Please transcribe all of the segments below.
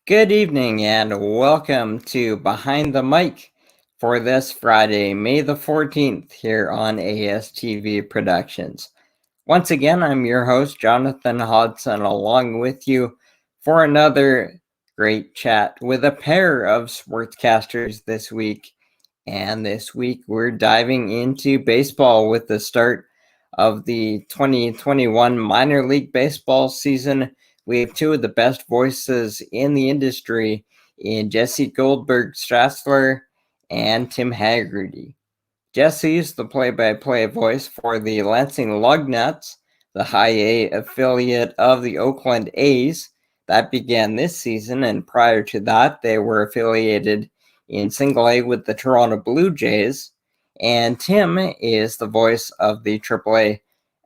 Good evening and welcome to Behind the Mic for this Friday, May the 14th, here on ASTV Productions. Once again, I'm your host, Jonathan Hodgson, along with you for another great chat with a pair of sportscasters this week. And this week, we're diving into baseball with the start of the 2021 minor league baseball season. We have two of the best voices in the industry in Jesse Goldberg-Strassler and Tim Hagerty. Jesse is the play-by-play voice for the Lansing Lugnuts, the High A affiliate of the Oakland A's. That began this season, and prior to that, they were affiliated in Single A with the Toronto Blue Jays. And Tim is the voice of the AAA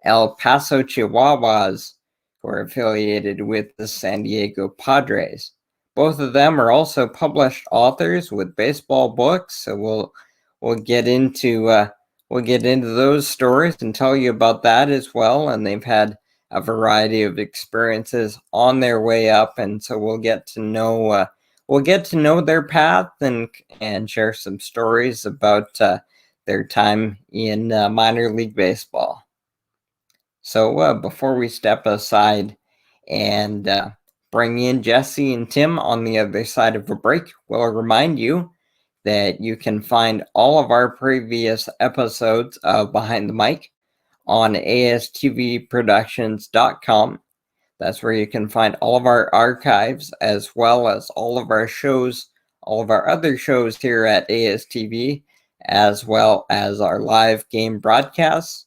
El Paso Chihuahuas, who are affiliated with the San Diego Padres. Both of them are also published authors with baseball books, so we'll get into those stories and tell you about that as well. And they've had a variety of experiences on their way up, and so we'll get to know their path and share some stories about their time in minor league baseball. So before we step aside and bring in Jesse and Tim on the other side of a break, we'll remind you that you can find all of our previous episodes of Behind the Mic on astvproductions.com. That's where you can find all of our archives, as well as all of our shows, all of our other shows here at ASTV, as well as our live game broadcasts.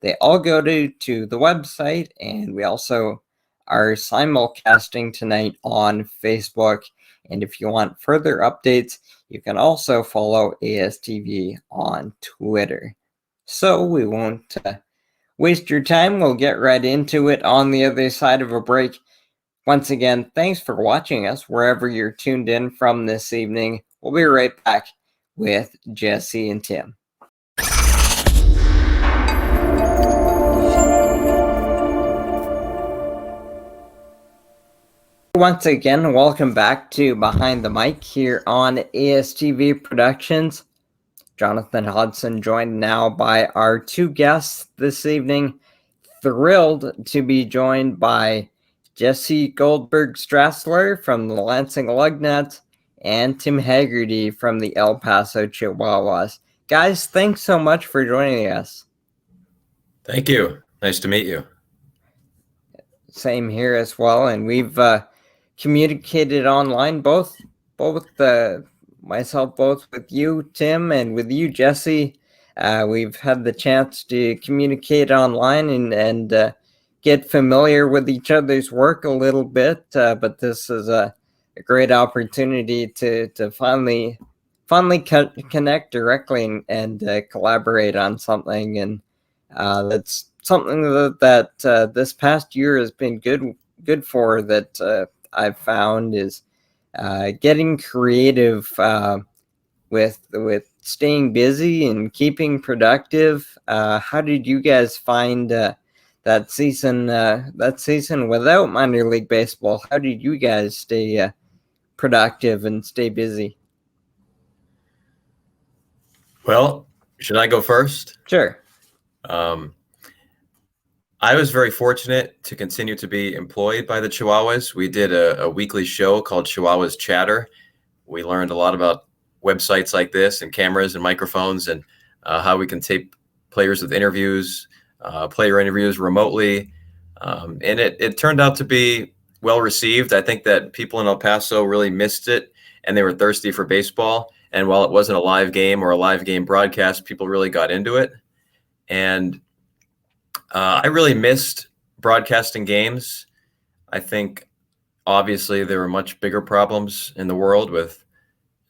They all go to the website, and we also are simulcasting tonight on Facebook. And if you want further updates, you can also follow ASTV on Twitter. So we won't waste your time. We'll get right into it on the other side of a break. Once again, thanks for watching us wherever you're tuned in from this evening. We'll be right back with Jesse and Tim. Once again, welcome back to Behind the Mic here on ASTV Productions. Jonathan Hodgson joined now by our two guests this evening. Thrilled to be joined by Jesse Goldberg-Strassler from the Lansing Lugnuts and Tim Hagerty from the El Paso Chihuahuas. Guys, thanks so much for joining us. Thank you. Nice to meet you. Same here as well, and we've communicated online, both myself, both with you, Tim, and with you, Jesse. We've had the chance to communicate online and get familiar with each other's work a little bit, but this is a great opportunity to finally connect directly and collaborate on something, and that's something that this past year has been good for, that I've found is getting creative with staying busy and keeping productive. How did you guys find that season without minor league baseball? How did you guys stay productive and stay busy? Well, should I go first? Sure. I was very fortunate to continue to be employed by the Chihuahuas. We did a weekly show called Chihuahuas Chatter. We learned a lot about websites like this and cameras and microphones, and how we can tape players with interviews, player interviews remotely. And it turned out to be well received. I think that people in El Paso really missed it, and they were thirsty for baseball. And while it wasn't a live game or a live game broadcast, people really got into it. And I really missed broadcasting games. I think obviously there were much bigger problems in the world with,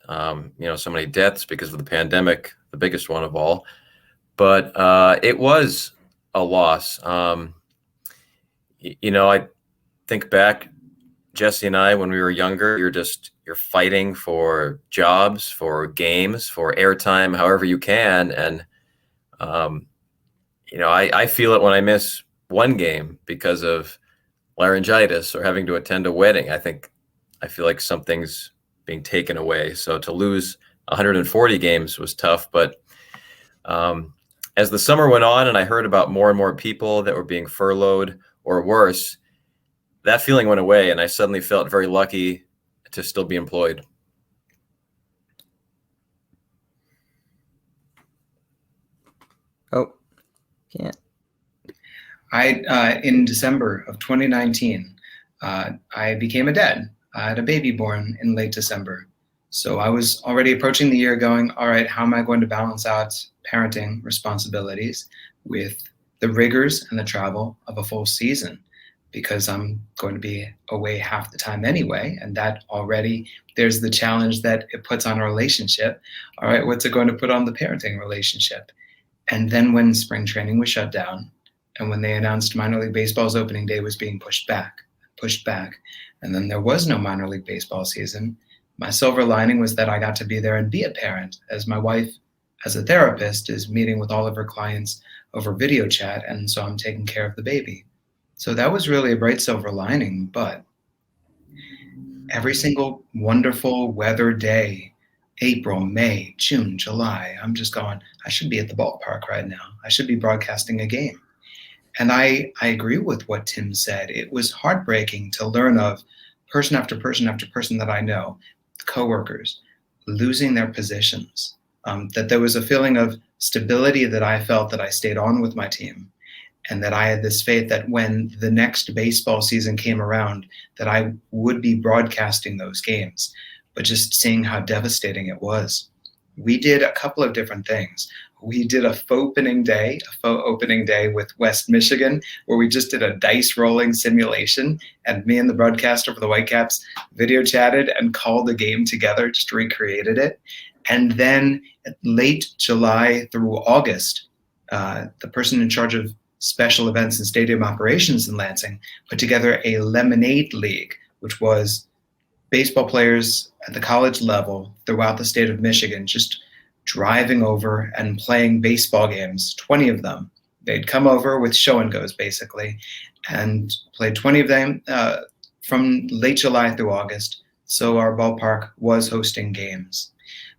so many deaths because of the pandemic, the biggest one of all. But it was a loss. I think back, Jesse and I, when we were younger, you're fighting for jobs, for games, for airtime, however you can. And, I feel it when I miss one game because of laryngitis or having to attend a wedding. I think I feel like something's being taken away. So to lose 140 games was tough, but as the summer went on and I heard about more and more people that were being furloughed or worse, that feeling went away, and I suddenly felt very lucky to still be employed. Oh, can't. In December of 2019, I became a dad. I had a baby born in late December. So I was already approaching the year going, all right, how am I going to balance out parenting responsibilities with the rigors and the travel of a full season? Because I'm going to be away half the time anyway. And that already, there's the challenge that it puts on a relationship. All right, what's it going to put on the parenting relationship? And then when spring training was shut down, and when they announced minor league baseball's opening day was being pushed back, and then there was no minor league baseball season, my silver lining was that I got to be there and be a parent, as my wife, as a therapist, is meeting with all of her clients over video chat, and so I'm taking care of the baby. So that was really a bright silver lining, but every single wonderful weather day, April, May, June, July, I'm just going, I should be at the ballpark right now. I should be broadcasting a game. And I agree with what Tim said. It was heartbreaking to learn of person after person after person that I know, coworkers, losing their positions, that there was a feeling of stability that I felt that I stayed on with my team, and that I had this faith that when the next baseball season came around, that I would be broadcasting those games. But just seeing how devastating it was. We did a couple of different things. We did a faux opening day with West Michigan, where we just did a dice rolling simulation, and me and the broadcaster for the Whitecaps video chatted and called the game together, just recreated it. And then late July through August, the person in charge of special events and stadium operations in Lansing put together a lemonade league, which was baseball players at the college level throughout the state of Michigan just driving over and playing baseball games, 20 of them. They'd come over with show and goes, basically, and played 20 of them from late July through August. So our ballpark was hosting games.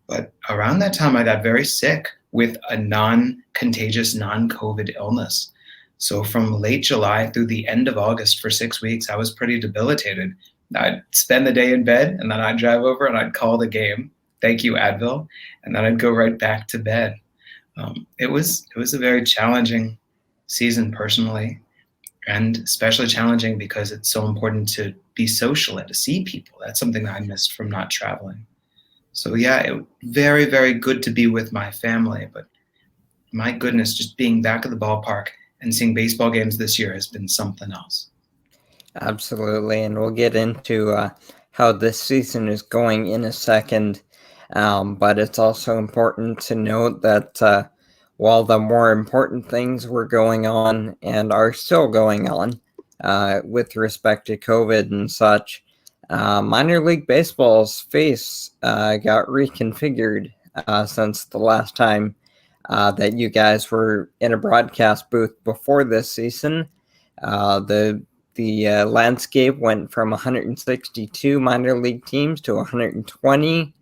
But around that time, I got very sick with a non-contagious, non-COVID illness. So from late July through the end of August for 6 weeks, I was pretty debilitated. I'd spend the day in bed, and then I'd drive over and I'd call the game. Thank you, Advil. And then I'd go right back to bed. It was a very challenging season personally, and especially challenging because it's so important to be social and to see people. That's something that I missed from not traveling. So yeah, it very, very good to be with my family. But my goodness, just being back at the ballpark and seeing baseball games this year has been something else. Absolutely, and we'll get into how this season is going in a second. But it's also important to note that while the more important things were going on and are still going on with respect to COVID and such, minor league baseball's face got reconfigured since the last time that you guys were in a broadcast booth before this season. The landscape went from 162 minor league teams to 120.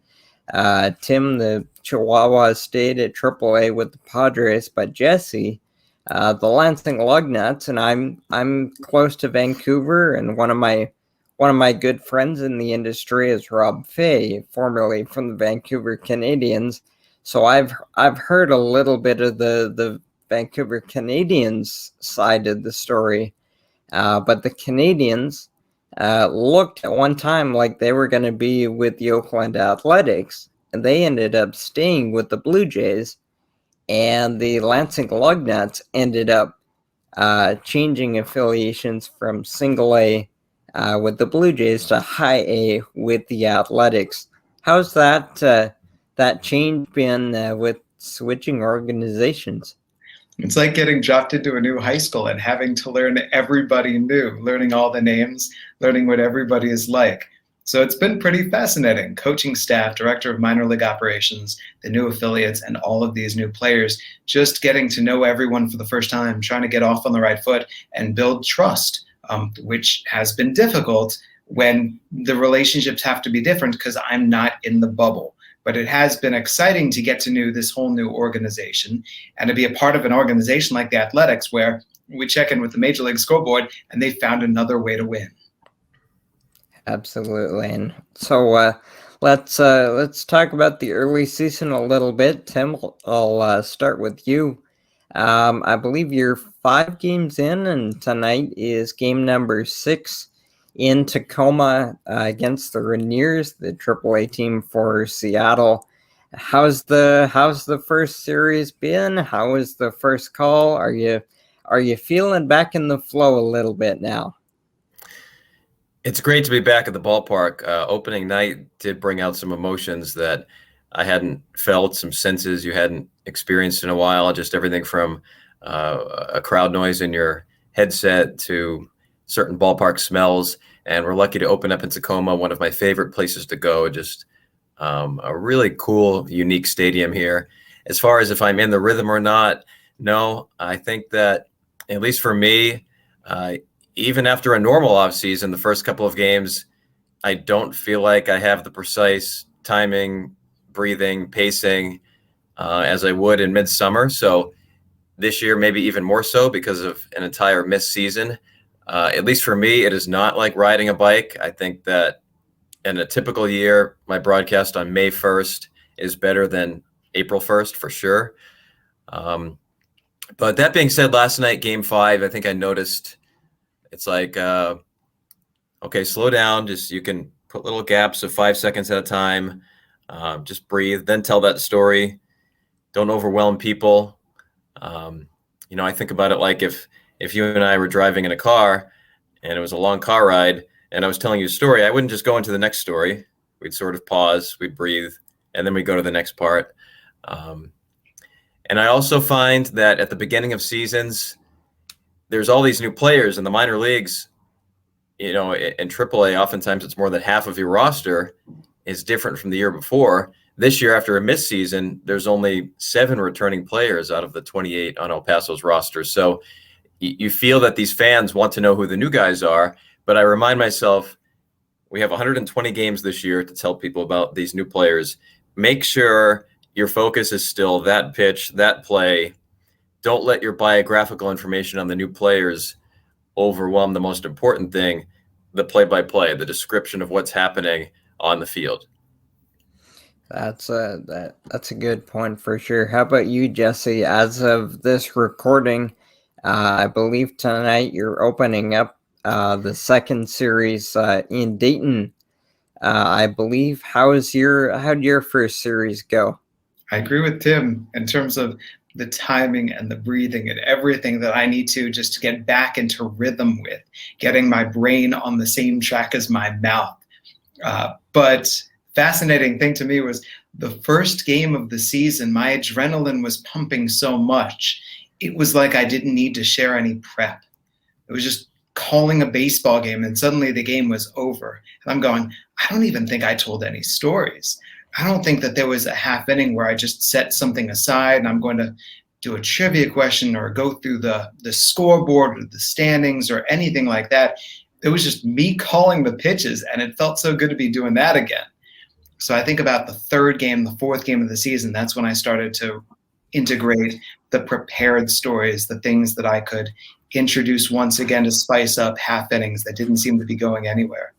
Tim, the Chihuahuas stayed at AAA with the Padres, but Jesse, the Lansing Lugnuts, and I'm close to Vancouver, and one of my good friends in the industry is Rob Fay, formerly from the Vancouver Canadians. So I've heard a little bit of the Vancouver Canadians side of the story, but the Canadians looked at one time like they were going to be with the Oakland Athletics, and they ended up staying with the Blue Jays, and the Lansing Lugnuts ended up changing affiliations from single A with the Blue Jays to high A with the Athletics. How's that change been with switching organizations? It's like getting dropped into a new high school and having to learn everybody new, learning all the names, learning what everybody is like. So it's been pretty fascinating. Coaching staff, director of minor league operations, the new affiliates, and all of these new players, just getting to know everyone for the first time, trying to get off on the right foot and build trust, which has been difficult when the relationships have to be different because I'm not in the bubble. But it has been exciting to get to know this whole new organization and to be a part of an organization like the Athletics where we check in with the Major League Scoreboard and they found another way to win. Absolutely. And so let's talk about the early season a little bit. Tim, I'll start with you. I believe you're 5 games in, and tonight is game number 6 in Tacoma against the Rainiers, the AAA team for Seattle. How's the first series been? How was the first call? Are you feeling back in the flow a little bit now? It's great to be back at the ballpark. Opening night did bring out some emotions that I hadn't felt, some senses you hadn't experienced in a while, just everything from a crowd noise in your headset to certain ballpark smells. And we're lucky to open up in Tacoma, one of my favorite places to go, just a really cool, unique stadium here. As far as if I'm in the rhythm or not, no, I think that, at least for me, even after a normal offseason, the first couple of games, I don't feel like I have the precise timing, breathing, pacing as I would in midsummer. So this year, maybe even more so because of an entire missed season. At least for me, it is not like riding a bike. I think that in a typical year, my broadcast on May 1st is better than April 1st for sure. But that being said, last night, game 5, I think I noticed it's like, okay, slow down. Just you can put little gaps of 5 seconds at a time. Just breathe, then tell that story. Don't overwhelm people. I think about it like if you and I were driving in a car and it was a long car ride and I was telling you a story, I wouldn't just go into the next story. We'd sort of pause, we'd breathe, and then we'd go to the next part. And I also find that at the beginning of seasons, there's all these new players in the minor leagues. In AAA, oftentimes it's more than half of your roster is different from the year before. This year, after a missed season, there's only 7 returning players out of the 28 on El Paso's roster. So you feel that these fans want to know who the new guys are. But I remind myself, we have 120 games this year to tell people about these new players. Make sure your focus is still that pitch, that play. Don't let your biographical information on the new players overwhelm the most important thing, the play-by-play, the description of what's happening on the field. That's a good point for sure. How about you, Jesse? As of this recording, I believe tonight you're opening up the second series in Dayton. I believe. How'd your first series go? I agree with Tim in terms of the timing and the breathing and everything that I need to just to get back into rhythm with, getting my brain on the same track as my mouth. But fascinating thing to me was the first game of the season, my adrenaline was pumping so much. It was like I didn't need to share any prep. It was just calling a baseball game and suddenly the game was over. And I'm going, I don't even think I told any stories. I don't think that there was a half inning where I just set something aside and I'm going to do a trivia question or go through the scoreboard or the standings or anything like that. It was just me calling the pitches, and it felt so good to be doing that again. So I think about the third game, the fourth game of the season, that's when I started to integrate the prepared stories, the things that I could introduce once again to spice up half innings that didn't seem to be going anywhere.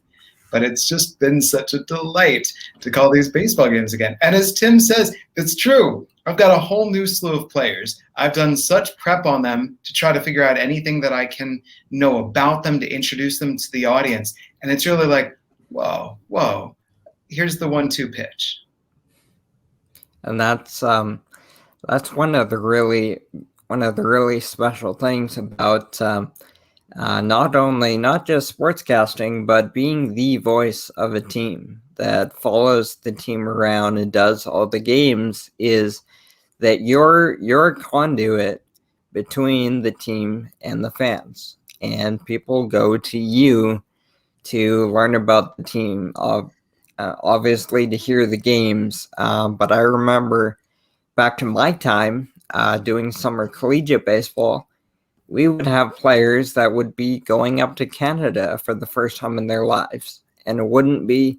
But it's just been such a delight to call these baseball games again. And as Tim says, it's true. I've got a whole new slew of players. I've done such prep on them to try to figure out anything that I can know about them to introduce them to the audience. And it's really like, whoa, here's the 1-2 pitch. And that's one of the really special things about not just sportscasting, but being the voice of a team that follows the team around and does all the games, is that you're a conduit between the team and the fans, and people go to you to learn about the team, obviously to hear the games. But I remember back to my time doing summer collegiate baseball, we would have players that would be going up to Canada for the first time in their lives, and it wouldn't be,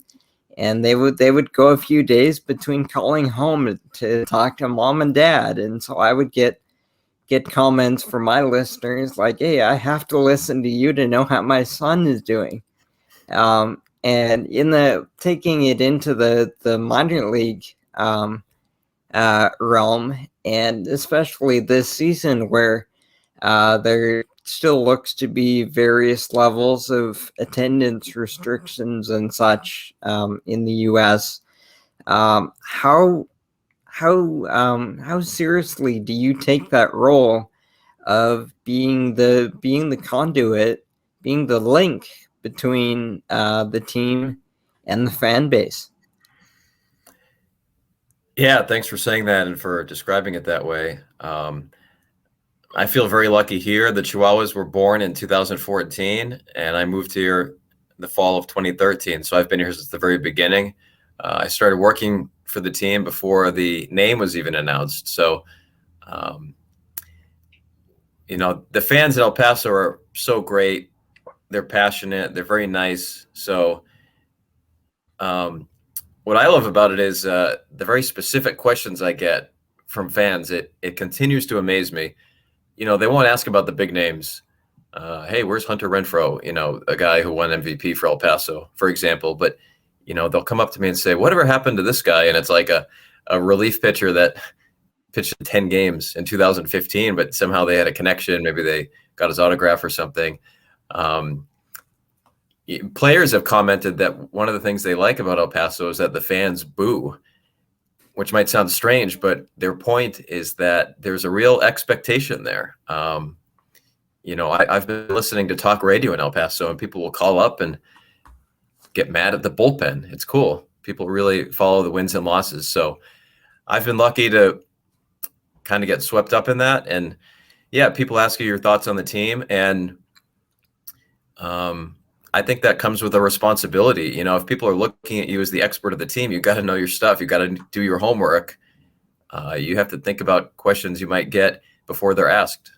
and they would go a few days between calling home to talk to mom and dad, and so I would get comments from my listeners like, "Hey, I have to listen to you to know how my son is doing." And in the taking it into the minor league realm, and especially this season where there still looks to be various levels of attendance restrictions and such in the U.S. How seriously do you take that role of being the conduit, being the link between the team and the fan base? Yeah, thanks for saying that and for describing it that way. I feel very lucky here. The Chihuahuas were born in 2014, and I moved here in the fall of 2013. So I've been here since the very beginning. I started working for the team before the name was even announced. So, the fans at El Paso are so great. They're passionate. They're very nice. So what I love about it is the very specific questions I get from fans. It continues to amaze me. They won't ask about the big names. Hey, where's Hunter Renfroe? A guy who won MVP for El Paso, for example. But, they'll come up to me and say, whatever happened to this guy? And it's like a relief pitcher that pitched 10 games in 2015, but somehow they had a connection. Maybe they got his autograph or something. Players have commented that one of the things they like about El Paso is that the fans boo, which might sound strange, but their point is that there's a real expectation there. I've been listening to talk radio in El Paso, and people will call up and get mad at the bullpen. It's cool. People really follow the wins and losses. So I've been lucky to kind of get swept up in that. And yeah, people ask you your thoughts on the team. And I think that comes with a responsibility. If people are looking at you as the expert of the team, you got to know your stuff. You got to do your homework. You have to think about questions you might get before they're asked.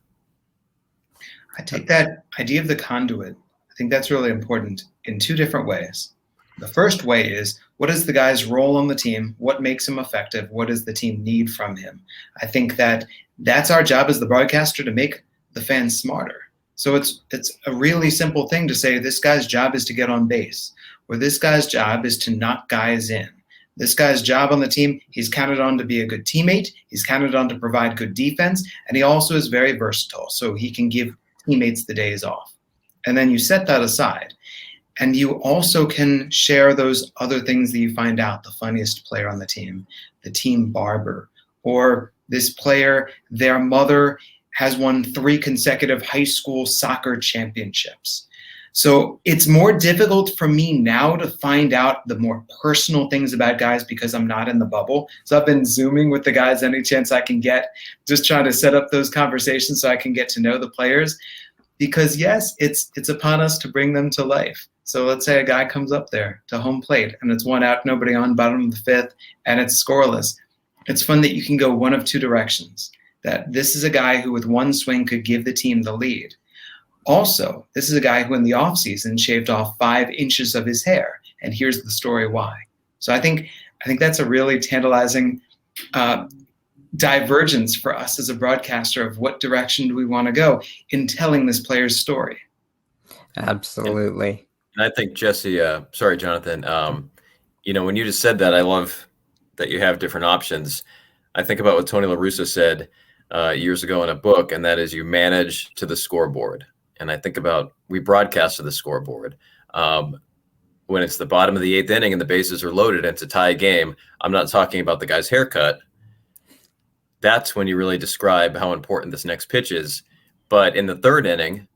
I take that idea of the conduit. I think that's really important in two different ways. The first way is, what is the guy's role on the team? What makes him effective? What does the team need from him? I think that's our job as the broadcaster, to make the fans smarter. So it's a really simple thing to say, this guy's job is to get on base, or this guy's job is to knock guys in. This guy's job on the team, he's counted on to be a good teammate, he's counted on to provide good defense, and he also is very versatile, so he can give teammates the days off. And then you set that aside, and you also can share those other things that you find out, the funniest player on the team barber, or this player, their mother has won 3 consecutive high school soccer championships. So it's more difficult for me now to find out the more personal things about guys because I'm not in the bubble. So I've been Zooming with the guys any chance I can get, just trying to set up those conversations so I can get to know the players. Because yes, it's upon us to bring them to life. So let's say a guy comes up there to home plate and it's 1 out, nobody on, bottom of the 5th, and it's scoreless. It's fun that you can go one of 2 directions. That this is a guy who with one swing could give the team the lead. Also, this is a guy who in the offseason shaved off 5 inches of his hair, and here's the story why. So I think that's a really tantalizing divergence for us as a broadcaster of what direction do we want to go in telling this player's story. Absolutely. And I think, Jesse, sorry, Jonathan, when you just said that, I love that you have different options. I think about what Tony La Russa said years ago in a book, and that is you manage to the scoreboard. And I think about we broadcast to the scoreboard. When it's the bottom of the 8th inning and the bases are loaded and it's a tie game, I'm not talking about the guy's haircut. That's when you really describe how important this next pitch is. But in the 3rd inning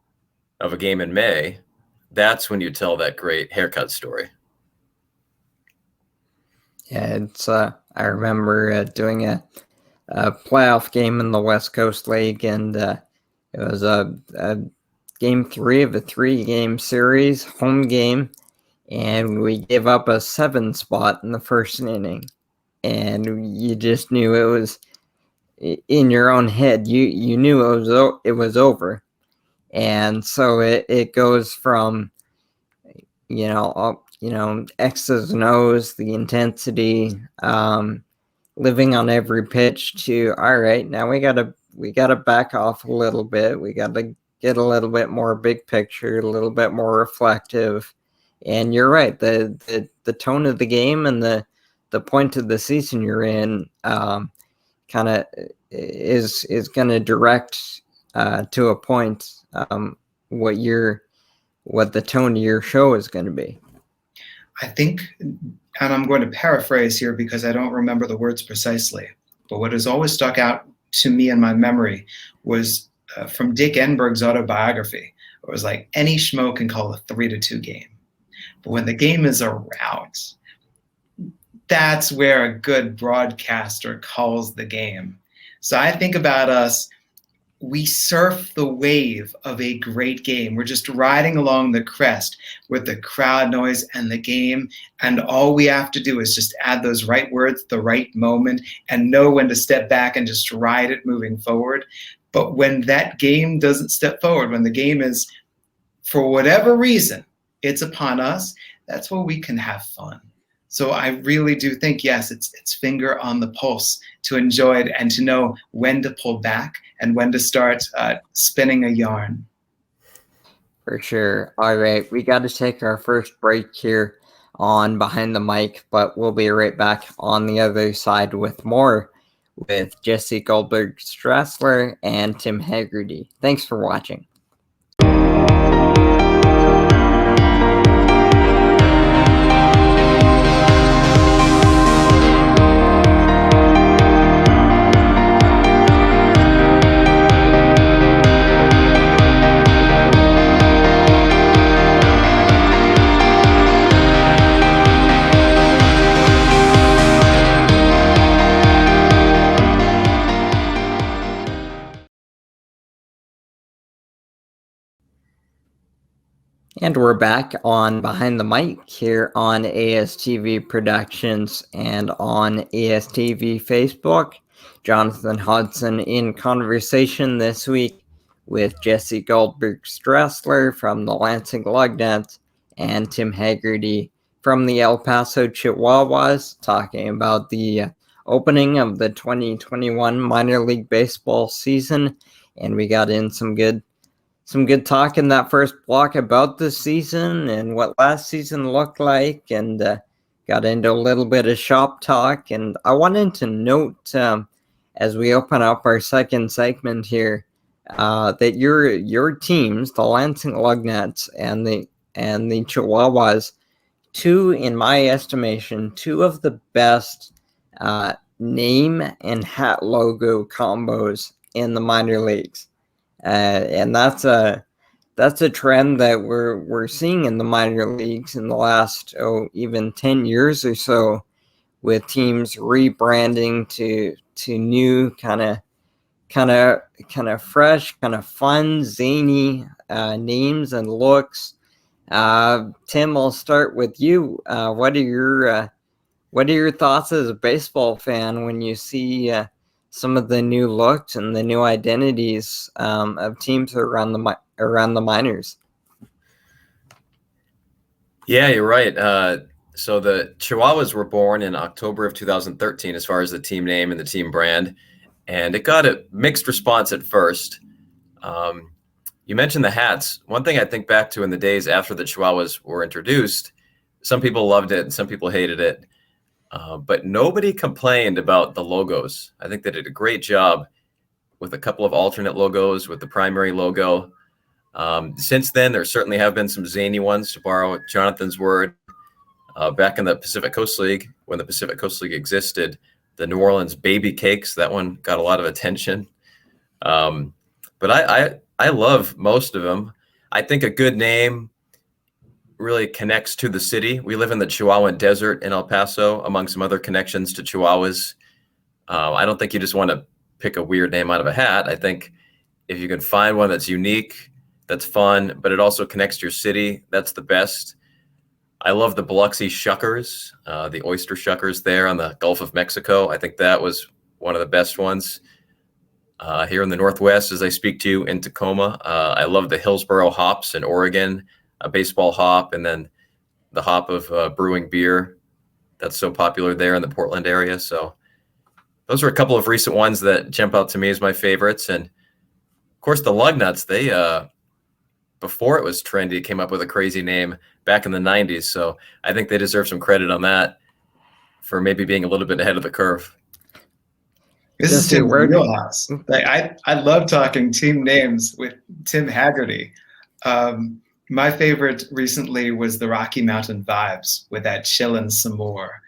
of a game in May, that's when you tell that great haircut story. Yeah, it's I remember doing a playoff game in the West Coast League, and it was a game 3 of a 3-game series, home game, and we gave up a 7 spot in the 1st inning, and you just knew it was in your own head. You knew it was over, And so it goes from, X's and O's, the intensity, living on every pitch, to, all right, now we gotta back off a little bit. We gotta get a little bit more big picture, a little bit more reflective. And you're right, the tone of the game and the point of the season you're in kind of is going to direct to a point what the tone of your show is going to be. I think, and I'm going to paraphrase here because I don't remember the words precisely, but what has always stuck out to me in my memory was from Dick Enberg's autobiography. It was like, any schmo can call a 3-2 game. But when the game is a rout, that's where a good broadcaster calls the game. So I think about us, we surf the wave of a great game. We're just riding along the crest with the crowd noise and the game, and all we have to do is just add those right words, the right moment, and know when to step back and just ride it moving forward. But when that game doesn't step forward, when the game is, for whatever reason, it's upon us, that's where we can have fun. So I really do think, yes, it's finger on the pulse to enjoy it and to know when to pull back and when to start spinning a yarn. For sure. All right, we got to take our first break here on Behind the Mic, but we'll be right back on the other side with more with Jesse Goldberg-Strassler and Tim Hagerty. Thanks for watching. And we're back on Behind the Mic here on ASTV Productions and on ASTV Facebook. Jonathan Hodgson in conversation this week with Jesse Goldberg-Strassler from the Lansing Lugnuts and Tim Hagerty from the El Paso Chihuahuas, talking about the opening of the 2021 minor league baseball season. And we got in some good talk in that first block about the season and what last season looked like, and got into a little bit of shop talk. And I wanted to note, as we open up our second segment here, that your teams, the Lansing Lugnuts and the Chihuahuas, in my estimation, two of the best name and hat logo combos in the minor leagues. And that's a trend that we're seeing in the minor leagues in the last even 10 years or so, with teams rebranding to new kind of fresh, kind of fun, zany names and looks. Tim, I'll start with you. What are your thoughts as a baseball fan when you see some of the new looks and the new identities of teams around the minors? Yeah, you're right. So the Chihuahuas were born in October of 2013, as far as the team name and the team brand, and it got a mixed response at first. You mentioned the hats. One thing I think back to in the days after the Chihuahuas were introduced, some people loved it and some people hated it. But nobody complained about the logos. I think they did a great job with a couple of alternate logos with the primary logo. Since then, there certainly have been some zany ones, to borrow Jonathan's word. Back in the Pacific Coast League, when the Pacific Coast League existed, the New Orleans baby cakes, that one got a lot of attention. But I love most of them. I think a good name really connects to the city. We live in the Chihuahuan Desert in El Paso, among some other connections to Chihuahuas. I don't think you just want to pick a weird name out of a hat. I think if you can find one that's unique, that's fun, but it also connects to your city, that's the best. I love the Biloxi Shuckers, the oyster shuckers there on the Gulf of Mexico. I think that was one of the best ones. here in the Northwest as I speak to you in Tacoma. I love the Hillsborough hops in Oregon, a baseball hop, and then the hop of brewing beer that's so popular there in the Portland area. So those are a couple of recent ones that jump out to me as my favorites. And of course, the Lugnuts, they, before it was trendy, came up with a crazy name back in the 90s. So I think they deserve some credit on that for maybe being a little bit ahead of the curve. This is Tim's wheelhouse. Like, I love talking team names with Tim Hagerty. My favorite recently was the Rocky Mountain Vibes with that Chillin' Some More.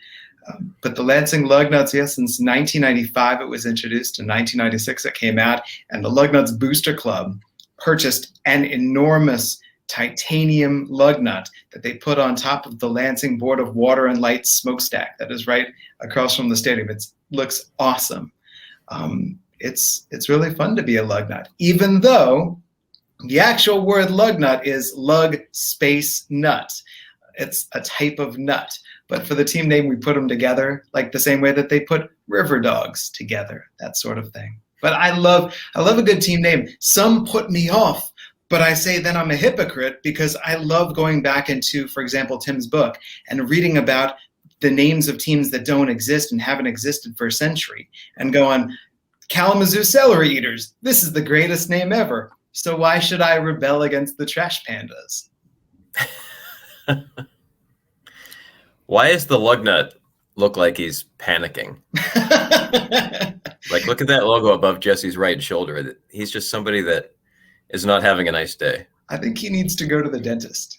But the Lansing Lugnuts, yes, since 1995 it was introduced. In 1996 it came out, and the Lugnuts Booster Club purchased an enormous titanium lugnut that they put on top of the Lansing Board of Water and Light smokestack that is right across from the stadium. It looks awesome. It's really fun to be a lugnut, even though the actual word lugnut is lug space nut. It's a type of nut. But for the team name, we put them together like the same way that they put river dogs together, that sort of thing. But I love a good team name. Some put me off, but I say then I'm a hypocrite because I love going back into, for example, Tim's book and reading about the names of teams that don't exist and haven't existed for a century and going, Kalamazoo Celery Eaters, this is the greatest name ever. So why should I rebel against the Trash Pandas? Why does the Lugnut look like he's panicking? Like, look at that logo above Jesse's right shoulder. He's just somebody that is not having a nice day. I think he needs to go to the dentist.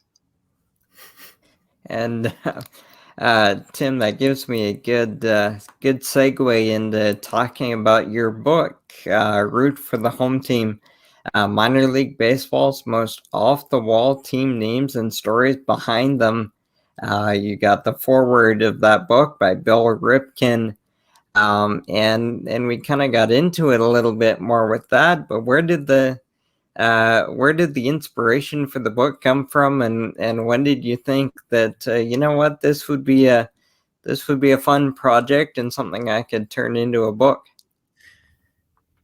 And Tim, that gives me a good segue into talking about your book, Root for the Home Team, Minor League Baseball's most off-the-wall team names and stories behind them. You got the foreword of that book by Bill Ripken, and we kind of got into it a little bit more with that. But where did the inspiration for the book come from, and when did you think that you know what, this would be a fun project and something I could turn into a book?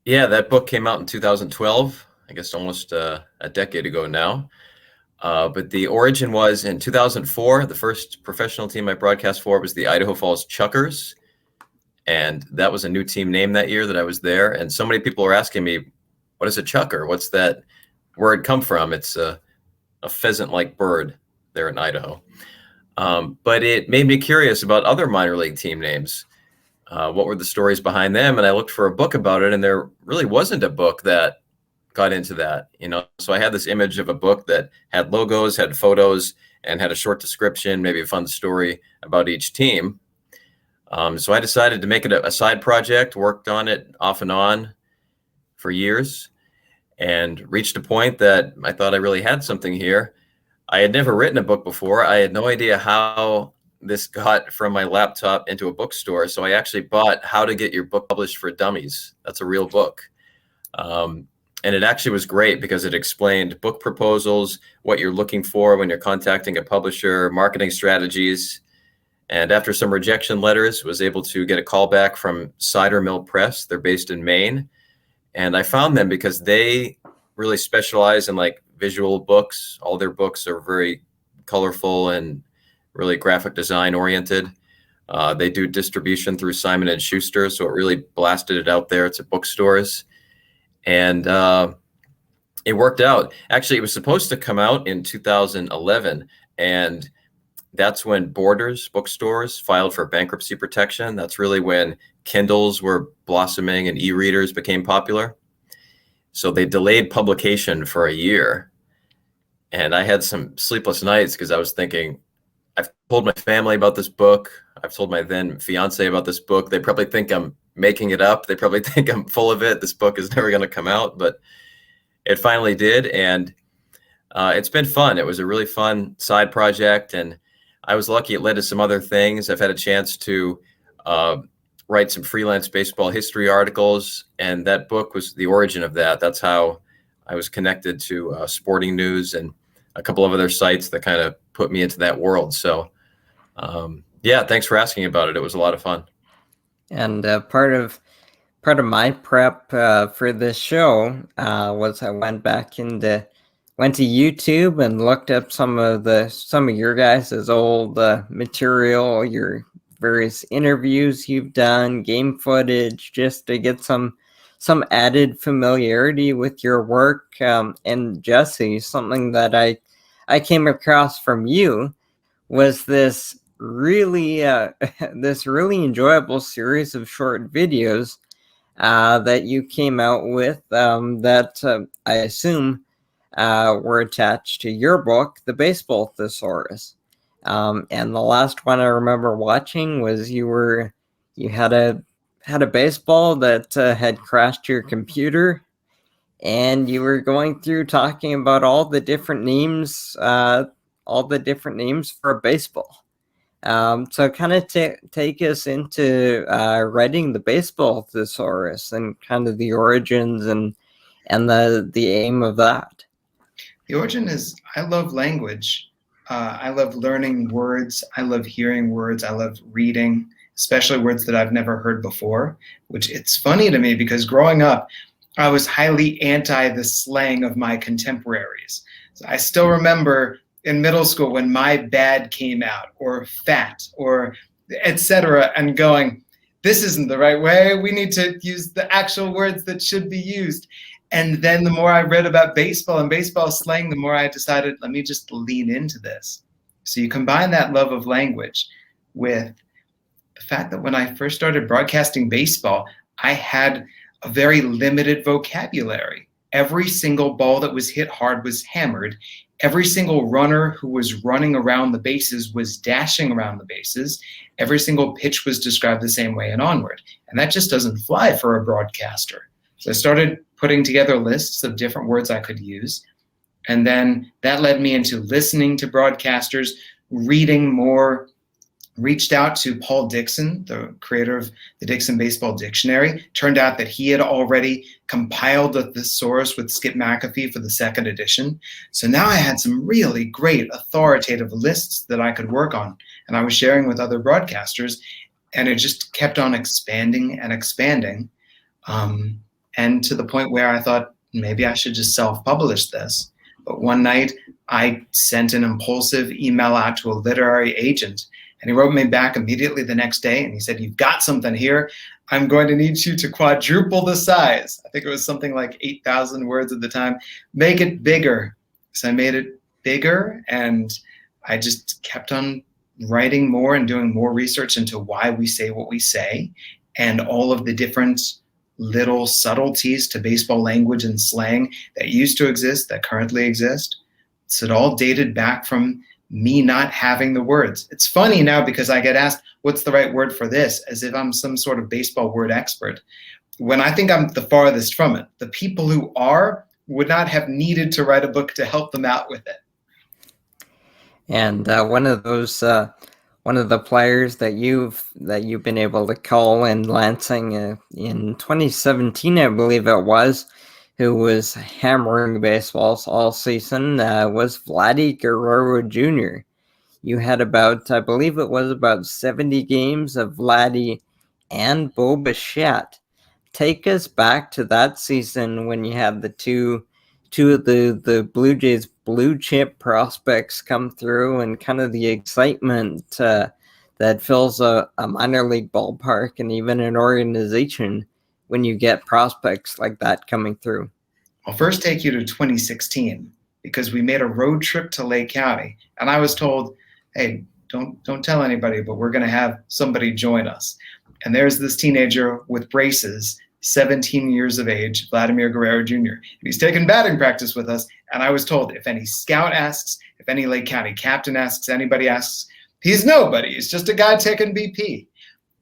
Yeah, that book came out in 2012. I guess almost a decade ago now. But the origin was in 2004. The first professional team I broadcast for was the Idaho Falls Chuckers. And that was a new team name that year that I was there. And so many people were asking me, what is a chucker? What's that word come from? It's a pheasant-like bird there in Idaho. But it made me curious about other minor league team names. What were the stories behind them? And I looked for a book about it, and there really wasn't a book that got into that, so I had this image of a book that had logos, had photos, and had a short description, maybe a fun story about each team. So I decided to make it a side project, worked on it off and on for years, and reached a point that I thought I really had something here. I had never written a book before. I had no idea how this got from my laptop into a bookstore. So I actually bought How to Get Your Book Published for Dummies. That's a real book. And it actually was great because it explained book proposals, what you're looking for when you're contacting a publisher, marketing strategies. And after some rejection letters, was able to get a call back from Cider Mill Press. They're based in Maine. And I found them because they really specialize in like visual books. All their books are very colorful and really graphic design oriented. They do distribution through Simon & Schuster, so it really blasted it out there to bookstores. And it worked out. Actually, it was supposed to come out in 2011, and that's when Borders bookstores filed for bankruptcy protection. That's really when Kindles were blossoming and e-readers became popular. So they delayed publication for a year. And I had some sleepless nights because I was thinking, I've told my family about this book. I've told my then fiance about this book. They probably think I'm making it up. They probably think I'm full of it. This book is never going to come out, but it finally did. And it's been fun. It was a really fun side project. And I was lucky it led to some other things. I've had a chance to write some freelance baseball history articles. And that book was the origin of that. That's how I was connected to Sporting News and a couple of other sites that kind of put me into that world. So yeah, thanks for asking about it. It was a lot of fun. And part of part of my prep for this show was I went to YouTube and looked up some of your guys' old material, your various interviews you've done, game footage, just to get some added familiarity with your work. And Jesse, something that I came across from you was this really this really enjoyable series of short videos that you came out with that I assume were attached to your book, The Baseball Thesaurus. And the last one I remember watching was you had a baseball that had crashed your computer, and you were going through talking about all the different names for a baseball. So kind of take us into writing the Baseball Thesaurus and kind of the origins and the aim of that. The origin is, I love language. I love learning words. I love hearing words. I love reading, especially words that I've never heard before, which it's funny to me because growing up, I was highly anti the slang of my contemporaries. So I still remember in middle school when my bad came out, or fat, or etc., and going, this isn't the right way. We need to use the actual words that should be used. And then the more I read about baseball and baseball slang, the more I decided, let me just lean into this. So you combine that love of language with the fact that when I first started broadcasting baseball, I had a very limited vocabulary. Every single ball that was hit hard was hammered. Every single runner who was running around the bases was dashing around the bases. Every single pitch was described the same way and onward. And that just doesn't fly for a broadcaster. So I started putting together lists of different words I could use. And then that led me into listening to broadcasters, reading more, reached out to Paul Dixon, the creator of the Dixon Baseball Dictionary. Turned out that he had already compiled the thesaurus with Skip McAfee for the second edition. So now I had some really great authoritative lists that I could work on. And I was sharing with other broadcasters, and it just kept on expanding and expanding. And to the point where I thought maybe I should just self-publish this. But one night I sent an impulsive email out to a literary agent, and he wrote me back immediately the next day, and he said, you've got something here. I'm going to need you to quadruple the size. I think it was something like 8,000 words at the time. Make it bigger. So I made it bigger, and I just kept on writing more and doing more research into why we say what we say and all of the different little subtleties to baseball language and slang that used to exist, that currently exist. So it all dated back from me not having the words. It's funny now because I get asked, what's the right word for this? As if I'm some sort of baseball word expert, when I think I'm the farthest from it. The people who are would not have needed to write a book to help them out with it. And one of the players that you've been able to call in Lansing in 2017, I believe it was, who was hammering baseballs all season, was Vladdy Guerrero Jr. You had I believe it was about 70 games of Vladdy and Bo Bichette. Take us back to that season when you had the two of the Blue Jays blue chip prospects come through, and kind of the excitement that fills a minor league ballpark and even an organization when you get prospects like that coming through. I'll first take you to 2016 because we made a road trip to Lake County, and I was told, hey, don't tell anybody, but we're going to have somebody join us. And there's this teenager with braces, 17 years of age, Vladdy Guerrero Jr. And he's taking batting practice with us. And I was told if any scout asks, if any Lake County captain asks, anybody asks, he's nobody. He's just a guy taking BP.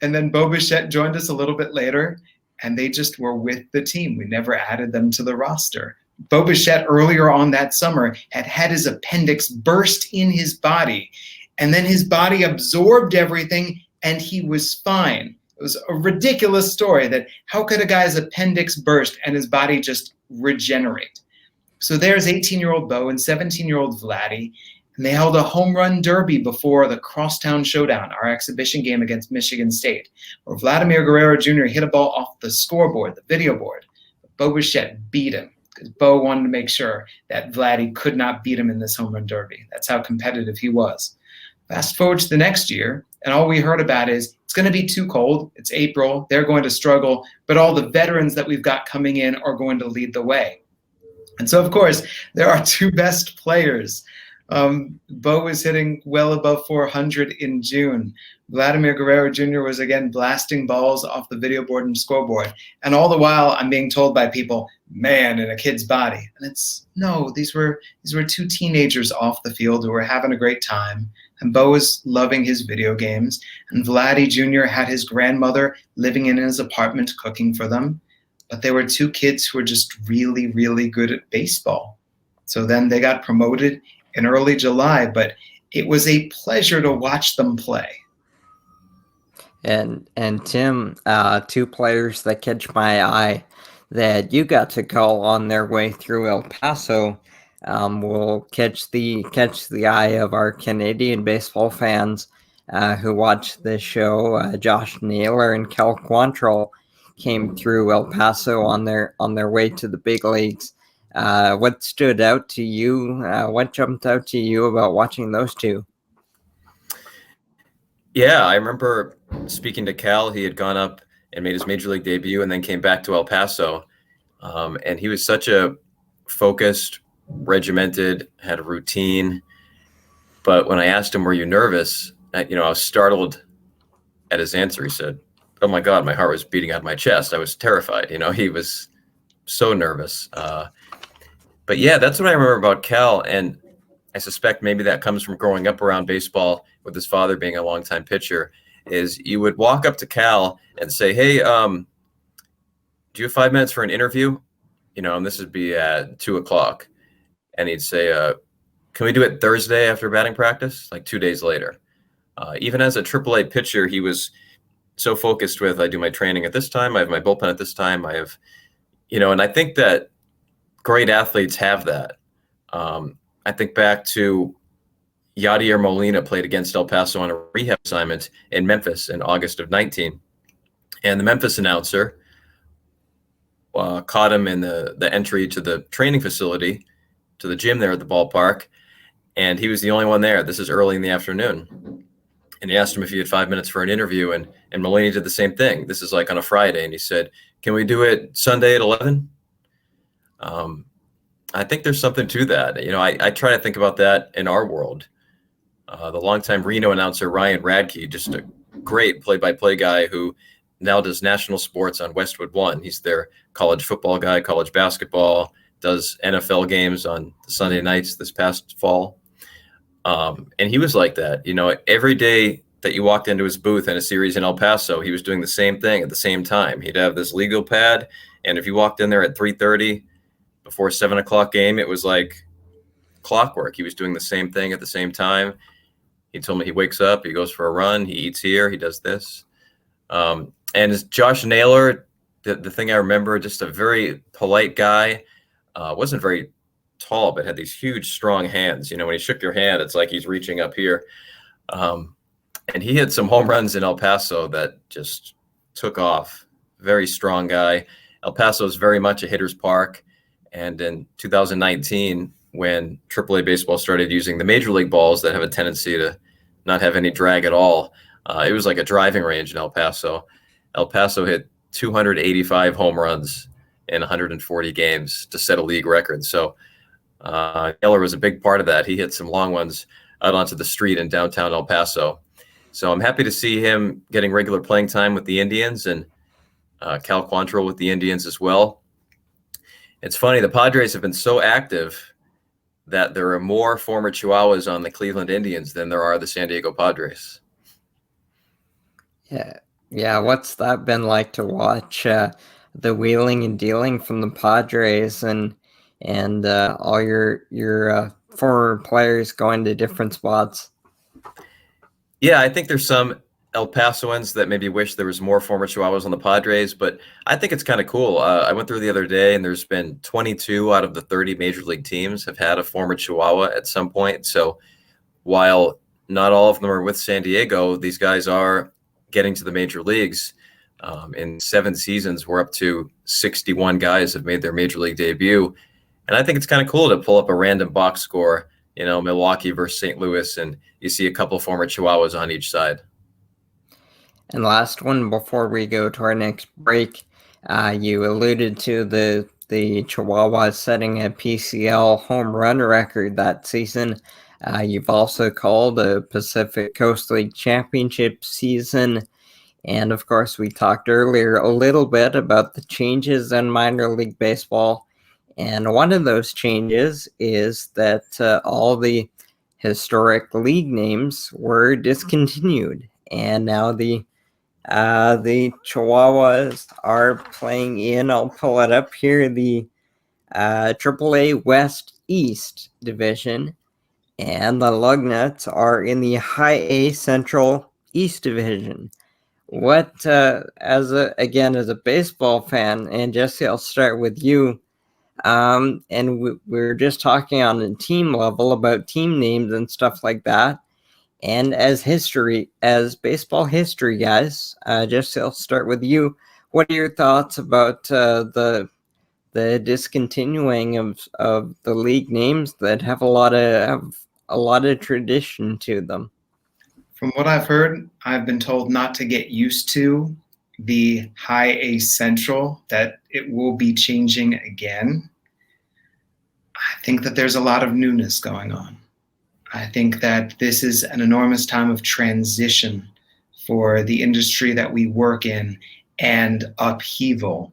And then Bo Bichette joined us a little bit later, and they just were with the team. We never added them to the roster. Bo Bichette earlier on that summer had had his appendix burst in his body, and then his body absorbed everything, and he was fine. It was a ridiculous story that how could a guy's appendix burst and his body just regenerate? So there's 18-year-old Bo and 17-year-old Vladdy, And they held a home run derby before the Crosstown Showdown, our exhibition game against Michigan State, where Vladdy Guerrero Jr. hit a ball off the scoreboard, the video board. Bo Bichette beat him because Bo wanted to make sure that Vladdy could not beat him in this home run derby. That's how competitive he was. Fast forward to the next year, and all we heard about is it's going to be too cold. It's April. They're going to struggle, but all the veterans that we've got coming in are going to lead the way. And so, of course, there are two best players. Bo was hitting well above 400 in June. Vladdy Guerrero Jr. was again blasting balls off the video board and scoreboard. And all the while, I'm being told by people, man, in a kid's body. And it's, no, these were two teenagers off the field who were having a great time. And Bo was loving his video games. And Vladdy Jr. had his grandmother living in his apartment cooking for them. But they were two kids who were just really, really good at baseball. So then they got promoted in early July, but it was a pleasure to watch them play. And Tim, two players that catch my eye that you got to call on their way through El Paso will catch the eye of our Canadian baseball fans who watch this show. Josh Naylor and Cal Quantrill came through El Paso on their way to the big leagues. What stood out to you? What jumped out to you about watching those two? Yeah, I remember speaking to Cal. He had gone up and made his major league debut and then came back to El Paso. And he was such a focused, regimented, had a routine. But when I asked him, were you nervous? I was startled at his answer. He said, oh my God, my heart was beating out of my chest. I was terrified. He was so nervous. But yeah, that's what I remember about Cal. And I suspect maybe that comes from growing up around baseball with his father being a longtime pitcher, is you would walk up to Cal and say, hey, do you have 5 minutes for an interview? And this would be at 2:00. And he'd say, can we do it Thursday after batting practice? Like 2 days later. Even as a AAA pitcher, he was so focused with, I do my training at this time, I have my bullpen at this time, I have, and I think that great athletes have that. I think back to Yadier Molina played against El Paso on a rehab assignment in Memphis in August of 19. And the Memphis announcer caught him in the entry to the training facility, to the gym there at the ballpark. And he was the only one there. This is early in the afternoon. And he asked him if he had 5 minutes for an interview. And Molina did the same thing. This is like on a Friday. And he said, can we do it Sunday at 11? I think there's something to that. I try to think about that in our world. The longtime Reno announcer, Ryan Radke, just a great play-by-play guy who now does national sports on Westwood One. He's their college football guy, college basketball, does NFL games on Sunday nights this past fall. And he was like that. Every day that you walked into his booth in a series in El Paso, he was doing the same thing at the same time. He'd have this legal pad, and if you walked in there at 3:30 before 7:00 game, it was like clockwork. He was doing the same thing at the same time. He told me he wakes up, he goes for a run, he eats here, he does this. And as Josh Naylor, the thing I remember, just a very polite guy, wasn't very tall, but had these huge, strong hands. When he shook your hand, it's like he's reaching up here. And he hit some home runs in El Paso that just took off. Very strong guy. El Paso is very much a hitter's park. And in 2019, when AAA baseball started using the major league balls that have a tendency to not have any drag at all, it was like a driving range in El Paso. El Paso hit 285 home runs in 140 games to set a league record. So Keller was a big part of that. He hit some long ones out onto the street in downtown El Paso. So I'm happy to see him getting regular playing time with the Indians, and Cal Quantrill with the Indians as well. It's funny, the Padres have been so active that there are more former Chihuahuas on the Cleveland Indians than there are the San Diego Padres. Yeah. What's that been like to watch the wheeling and dealing from the Padres and all your former players going to different spots? Yeah, I think there's some El Pasoans that maybe wish there was more former Chihuahuas on the Padres, but I think it's kind of cool. I went through the other day, and there's been 22 out of the 30 major league teams have had a former Chihuahua at some point. So while not all of them are with San Diego, these guys are getting to the major leagues. In 7 seasons, we're up to 61 guys have made their major league debut. And I think it's kind of cool to pull up a random box score, Milwaukee versus St. Louis, and you see a couple former Chihuahuas on each side. And last one before we go to our next break, you alluded to the Chihuahuas setting a PCL home run record that season. You've also called a Pacific Coast League Championship season. And of course, we talked earlier a little bit about the changes in minor league baseball. And one of those changes is that all the historic league names were discontinued. And now the Chihuahuas are playing in, I'll pull it up here, the AAA West East Division. And the Lugnuts are in the High A Central East Division. What, as a baseball fan, and Jesse, I'll start with you. And we're just talking on a team level about team names and stuff like that. And as baseball history guys, Jesse, I'll start with you. What are your thoughts about the discontinuing of the league names that have a lot of tradition to them? From what I've heard, I've been told not to get used to the High A Central, that it will be changing again. I think that there's a lot of newness going on. I think that this is an enormous time of transition for the industry that we work in and upheaval.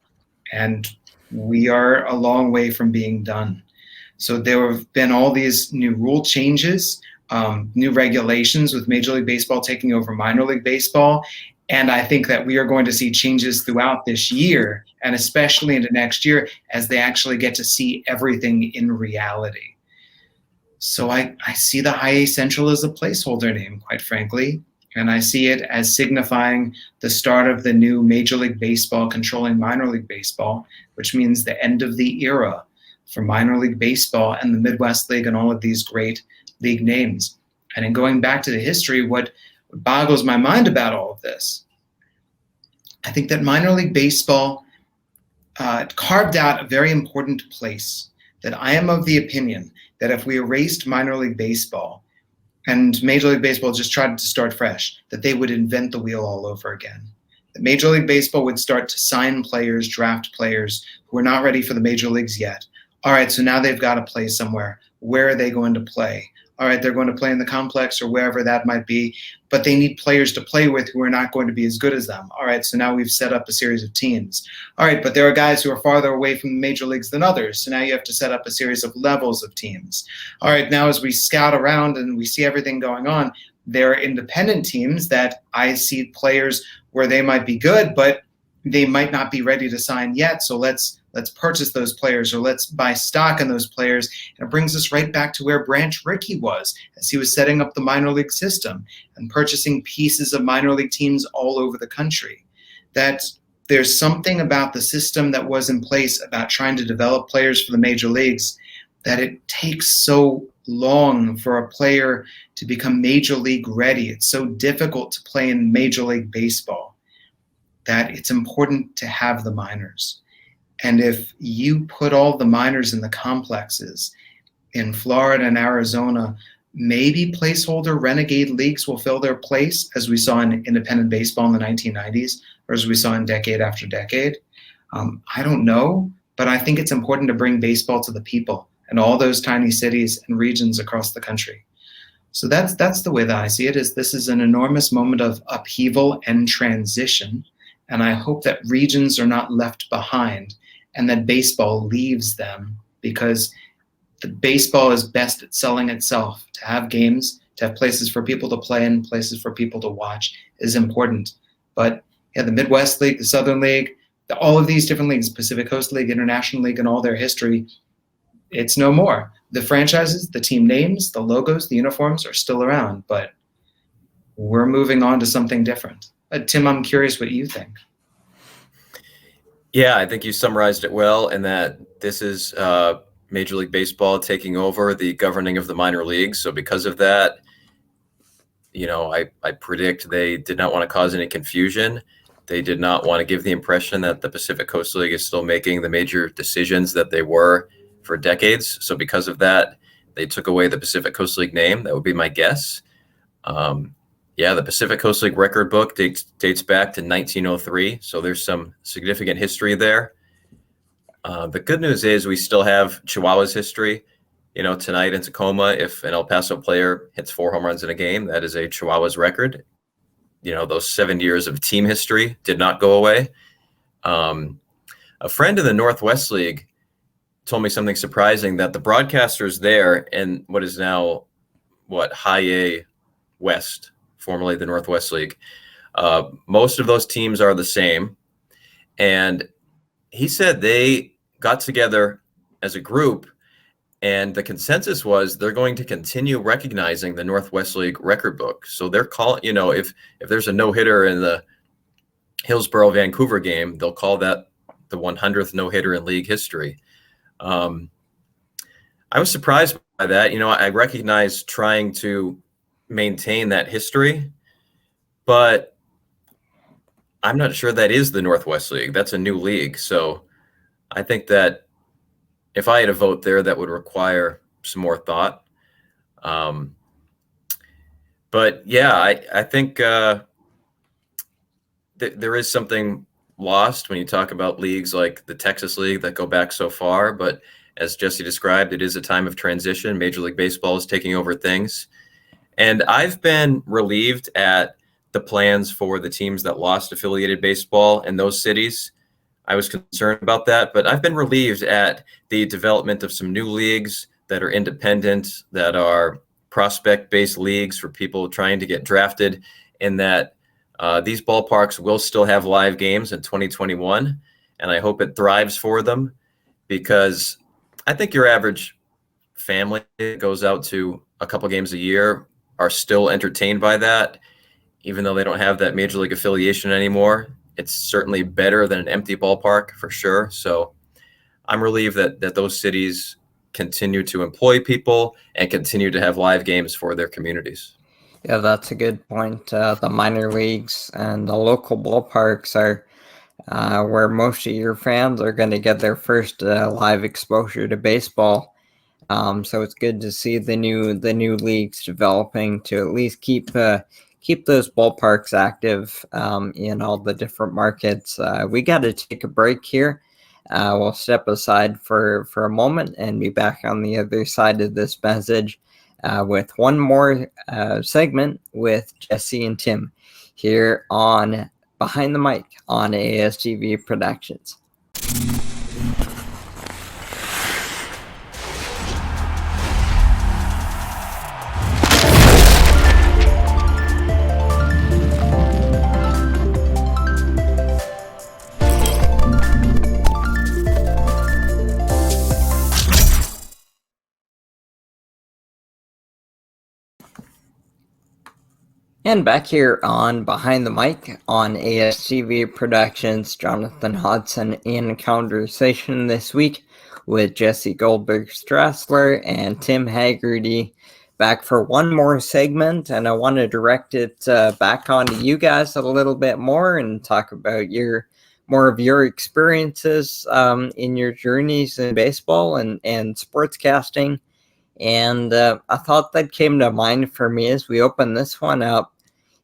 And we are a long way from being done. So there have been all these new rule changes, new regulations with Major League Baseball taking over minor league baseball. And I think that we are going to see changes throughout this year, and especially into next year, as they actually get to see everything in reality. So I see the High A Central as a placeholder name, quite frankly, and I see it as signifying the start of the new Major League Baseball controlling minor league baseball, which means the end of the era for minor league baseball and the Midwest League and all of these great league names. And in going back to the history, what boggles my mind about all of this, I think that minor league baseball carved out a very important place. That I am of the opinion that if we erased minor league baseball and Major League Baseball just tried to start fresh, that they would invent the wheel all over again. That Major League Baseball would start to sign players, draft players who are not ready for the major leagues yet. All right, so now they've got to play somewhere. Where are they going to play? All right, they're going to play in the complex or wherever that might be, but they need players to play with who are not going to be as good as them. All right, so now we've set up a series of teams. All right, but there are guys who are farther away from the major leagues than others, so now you have to set up a series of levels of teams. All right, now as we scout around and we see everything going on, there are independent teams that I see players where they might be good, but they might not be ready to sign yet, so let's purchase those players, or let's buy stock in those players. And it brings us right back to where Branch Rickey was as he was setting up the minor league system and purchasing pieces of minor league teams all over the country. That there's something about the system that was in place about trying to develop players for the major leagues that it takes so long for a player to become major league ready. It's so difficult to play in Major League Baseball that it's important to have the minors. And if you put all the minors in the complexes in Florida and Arizona, maybe placeholder renegade leagues will fill their place, as we saw in independent baseball in the 1990s, or as we saw in decade after decade. I don't know, but I think it's important to bring baseball to the people in all those tiny cities and regions across the country. So that's the way that I see it, is this is an enormous moment of upheaval and transition. And I hope that regions are not left behind and that baseball leaves them, because the baseball is best at selling itself. To have games, to have places for people to play in, places for people to watch is important. But yeah, the Midwest League, the Southern League, all of these different leagues, Pacific Coast League, International League, and all their history, it's no more. The franchises, the team names, the logos, the uniforms are still around, but we're moving on to something different. Tim, I'm curious what you think. Yeah, I think you summarized it well, in that this is Major League Baseball taking over the governing of the minor leagues. So because of that, I predict they did not want to cause any confusion. They did not want to give the impression that the Pacific Coast League is still making the major decisions that they were for decades. So because of that, they took away the Pacific Coast League name. That would be my guess. The Pacific Coast League record book dates back to 1903. So there's some significant history there. The good news is we still have Chihuahuas history. Tonight in Tacoma, if an El Paso player hits 4 home runs in a game, that is a Chihuahuas record. Those 7 years of team history did not go away. A friend in the Northwest League told me something surprising, that the broadcasters there in what is now High A West, formerly the Northwest League, most of those teams are the same. And he said they got together as a group, and the consensus was they're going to continue recognizing the Northwest League record book. So they're calling, if there's a no-hitter in the Hillsborough-Vancouver game, they'll call that the 100th no-hitter in league history. I was surprised by that. I recognize trying to maintain that history, but I'm not sure that is the Northwest League. That's a new league. So I think that if I had a vote there, that would require some more thought. But yeah, I think there is something lost when you talk about leagues like the Texas League that go back so far. But as Jesse described, it is a time of transition. Major League Baseball is taking over things. And I've been relieved at the plans for the teams that lost affiliated baseball in those cities. I was concerned about that, but I've been relieved at the development of some new leagues that are independent, that are prospect-based leagues for people trying to get drafted, and that these ballparks will still have live games in 2021. And I hope it thrives for them, because I think your average family that goes out to a couple games a year are still entertained by that, even though they don't have that major league affiliation anymore. It's certainly better than an empty ballpark for sure. So I'm relieved that those cities continue to employ people and continue to have live games for their communities. Yeah, that's a good point. The minor leagues and the local ballparks are where most of your fans are going to get their first live exposure to baseball. So it's good to see the new leagues developing to at least keep those ballparks active in all the different markets. We got to take a break here. We'll step aside for a moment and be back on the other side of this message with one more segment with Jesse and Tim here on Behind the Mic on ASTV Productions. And back here on Behind the Mic on ASTV Productions, Jonathan Hodgson in conversation this week with Jesse Goldberg-Strassler and Tim Hagerty, back for one more segment. And I want to direct it back onto you guys a little bit more and talk about more of your experiences in your journeys in baseball and sportscasting. And a thought that came to mind for me as we open this one up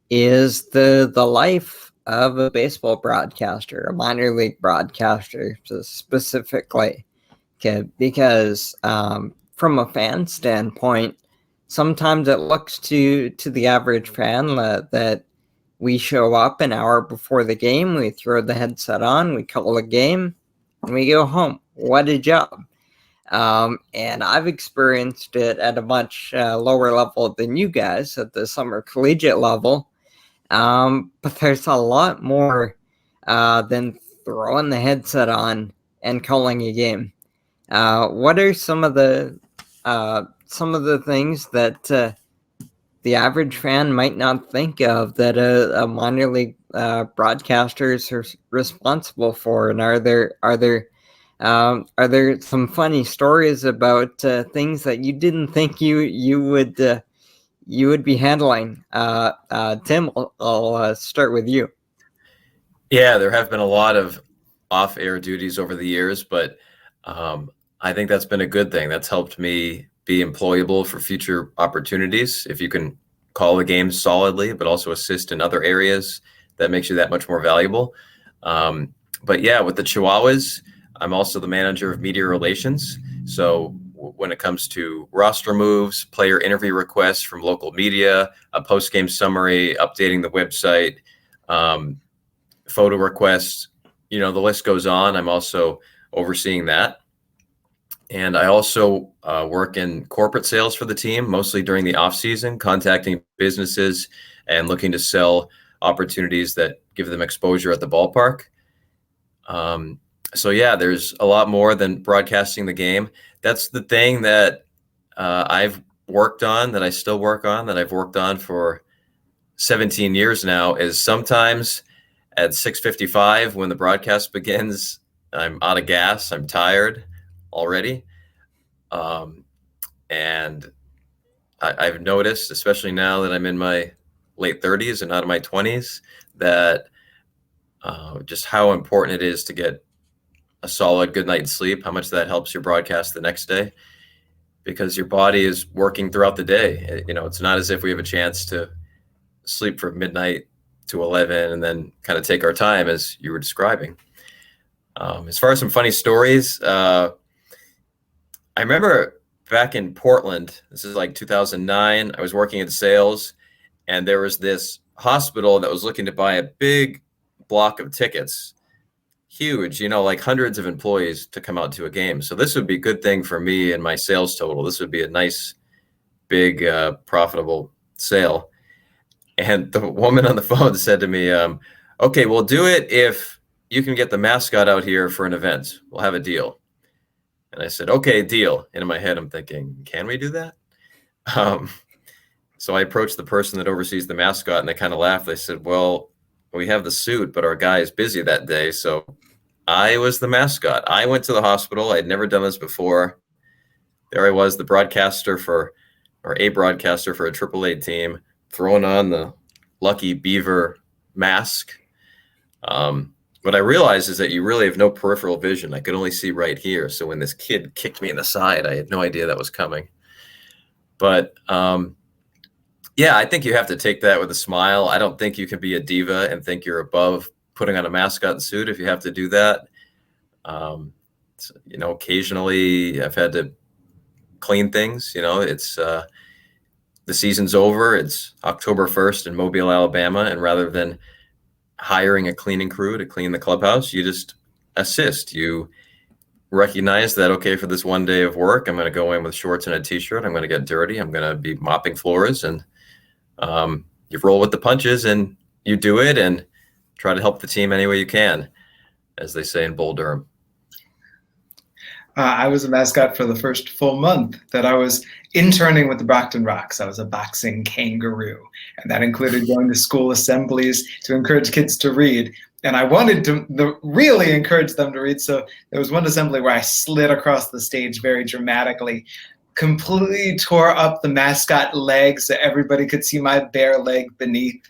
is the life of a baseball broadcaster, a minor league broadcaster specifically. Okay, because from a fan standpoint, sometimes it looks to the average fan that we show up an hour before the game, we throw the headset on, we call a game, and we go home. What a job. And I've experienced it at a much lower level than you guys at the summer collegiate level. But there's a lot more than throwing the headset on and calling a game. What are some of the things that the average fan might not think of that a minor league broadcaster is responsible for? And are there some funny stories about things that you didn't think you would you would be handling. Tim, I'll start with you. Yeah, there have been a lot of off-air duties over the years, but I think that's been a good thing. That's helped me be employable for future opportunities. If you can call the game solidly, but also assist in other areas, that makes you that much more valuable. But yeah, with the Chihuahuas, I'm also the manager of media relations. So when it comes to roster moves, player interview requests from local media, a post-game summary, updating the website, photo requests, the list goes on. I'm also overseeing that. And I also work in corporate sales for the team, mostly during the off season, contacting businesses and looking to sell opportunities that give them exposure at the ballpark. So yeah, there's a lot more than broadcasting the game. That's the thing that I've worked on, that I still work on, that I've worked on for 17 years now, is sometimes at 6:55 when the broadcast begins, I'm out of gas, I'm tired already. And I've noticed, especially now that I'm in my late 30s and not in my 20s, that just how important it is to get a solid good night's sleep, how much that helps your broadcast the next day, because your body is working throughout the day. It's not as if we have a chance to sleep from midnight to 11 and then kind of take our time, as you were describing. As far as some funny stories, I remember back in Portland, this is like 2009, I was working in sales, and there was this hospital that was looking to buy a big block of tickets, huge, like hundreds of employees to come out to a game. So this would be a good thing for me and my sales total. This would be a nice, big, profitable sale. And the woman on the phone said to me, okay, we'll do it if you can get the mascot out here for an event. We'll have a deal. And I said, okay, deal. And in my head, I'm thinking, can we do that? So I approached the person that oversees the mascot, and they kind of laughed. They said, well, we have the suit, but our guy is busy that day. So I was the mascot. I went to the hospital. I'd never done this before. There I was, the broadcaster for a AAA team, throwing on the Lucky Beaver mask. What I realized is that you really have no peripheral vision. I could only see right here. So when this kid kicked me in the side, I had no idea that was coming. But yeah, I think you have to take that with a smile. I don't think you can be a diva and think you're above putting on a mascot suit if you have to do that. Occasionally I've had to clean things. It's the season's over. It's October 1st in Mobile, Alabama. And rather than hiring a cleaning crew to clean the clubhouse, you just assist. You recognize that, okay, for this one day of work, I'm going to go in with shorts and a t-shirt. I'm going to get dirty. I'm going to be mopping floors, and you roll with the punches and you do it and try to help the team any way you can, as they say in Bull Durham. I was a mascot for the first full month that I was interning with the Brockton Rocks. I was a boxing kangaroo, and that included going to school assemblies to encourage kids to read. And I wanted to really encourage them to read, so there was one assembly where I slid across the stage very dramatically, completely tore up the mascot leg so everybody could see my bare leg beneath.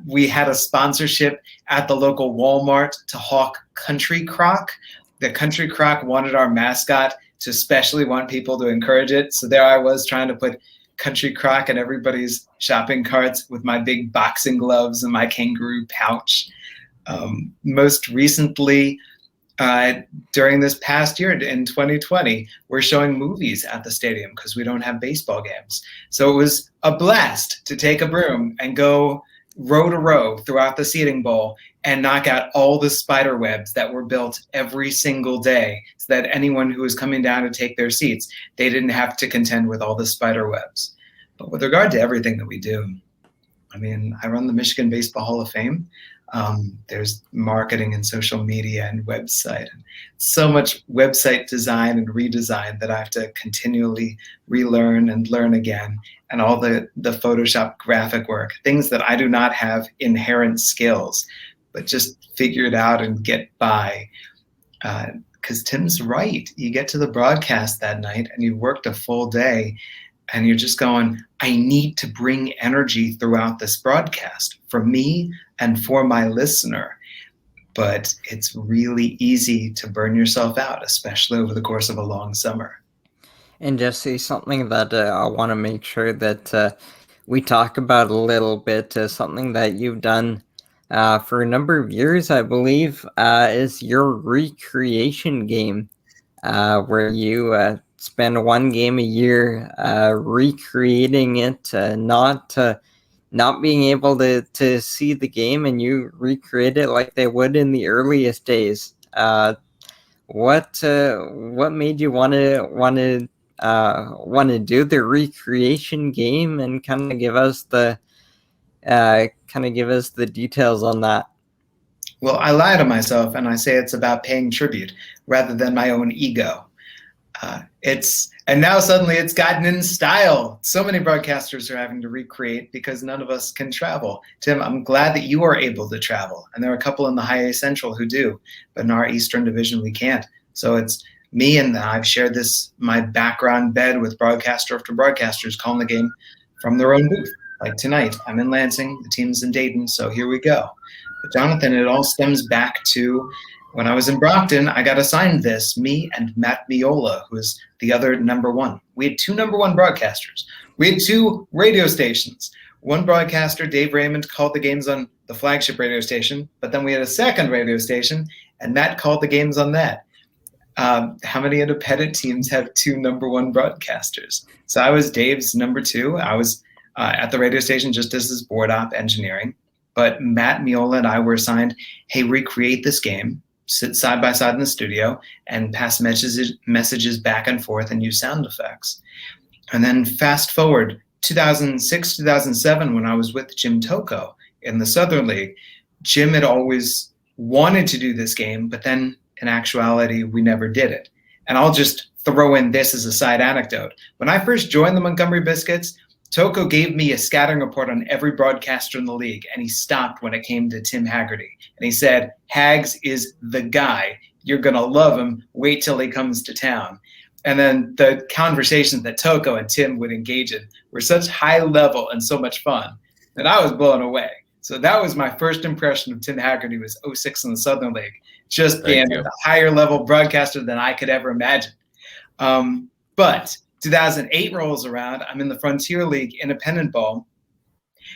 We had a sponsorship at the local Walmart to hawk Country Crock. The Country Crock wanted our mascot to especially want people to encourage it. So there I was trying to put Country Crock in everybody's shopping carts with my big boxing gloves and my kangaroo pouch. Most recently, during this past year in 2020, we're showing movies at the stadium because we don't have baseball games. So it was a blast to take a broom and go row to row throughout the seating bowl and knock out all the spider webs that were built every single day, so that anyone who was coming down to take their seats, they didn't have to contend with all the spider webs. But with regard to everything that we do, I run the Michigan Baseball Hall of Fame. There's marketing and social media and website, and so much website design and redesign that I have to continually relearn and learn again, and all the Photoshop graphic work, things that I do not have inherent skills, but just figure it out and get by. Because Tim's right. You get to the broadcast that night and you worked a full day and you're just going, I need to bring energy throughout this broadcast for me and for my listener. But it's really easy to burn yourself out, especially over the course of a long summer. And Jesse, something that I want to make sure that we talk about a little bit, something that you've done for a number of years, I believe, is your recreation game, where you spend one game a year recreating it, not being able to see the game, and you recreate it like they would in the earliest days. What made you want to do the recreation game, and kind of give us the details on that? Well, I lie to myself and I say it's about paying tribute rather than my own ego. And now suddenly it's gotten in style. So many broadcasters are having to recreate because none of us can travel. Tim, I'm glad that you are able to travel. And there are a couple in the High A Central who do, but in our Eastern Division, we can't. So it's me, and I've shared my background bed with broadcaster after broadcasters calling the game from their own booth. Like tonight, I'm in Lansing, the team's in Dayton, so here we go. But Jonathan, it all stems back to when I was in Brockton. I got assigned this, me and Matt Miola, who is the other number one. We had two number one broadcasters. We had two radio stations. One broadcaster, Dave Raymond, called the games on the flagship radio station, but then we had a second radio station, and Matt called the games on that. How many independent teams have two number one broadcasters? So I was Dave's number two. I was at the radio station just as his board op engineering. But Matt Miola and I were assigned, hey, recreate this game, sit side by side in the studio, and pass messages back and forth and use sound effects. And then fast forward, 2006, 2007, when I was with Jim Tocco in the Southern League, Jim had always wanted to do this game, but then in actuality, we never did it. And I'll just throw in this as a side anecdote. When I first joined the Montgomery Biscuits, Tocco gave me a scattering report on every broadcaster in the league, and he stopped when it came to Tim Hagerty. And he said, Hags is the guy. You're going to love him. Wait till he comes to town. And then the conversations that Tocco and Tim would engage in were such high level and so much fun that I was blown away. So that was my first impression of Tim Hagerty, was 06 in the Southern League, just being a higher level broadcaster than I could ever imagine. But 2008 rolls around, I'm in the Frontier League Independent Ball,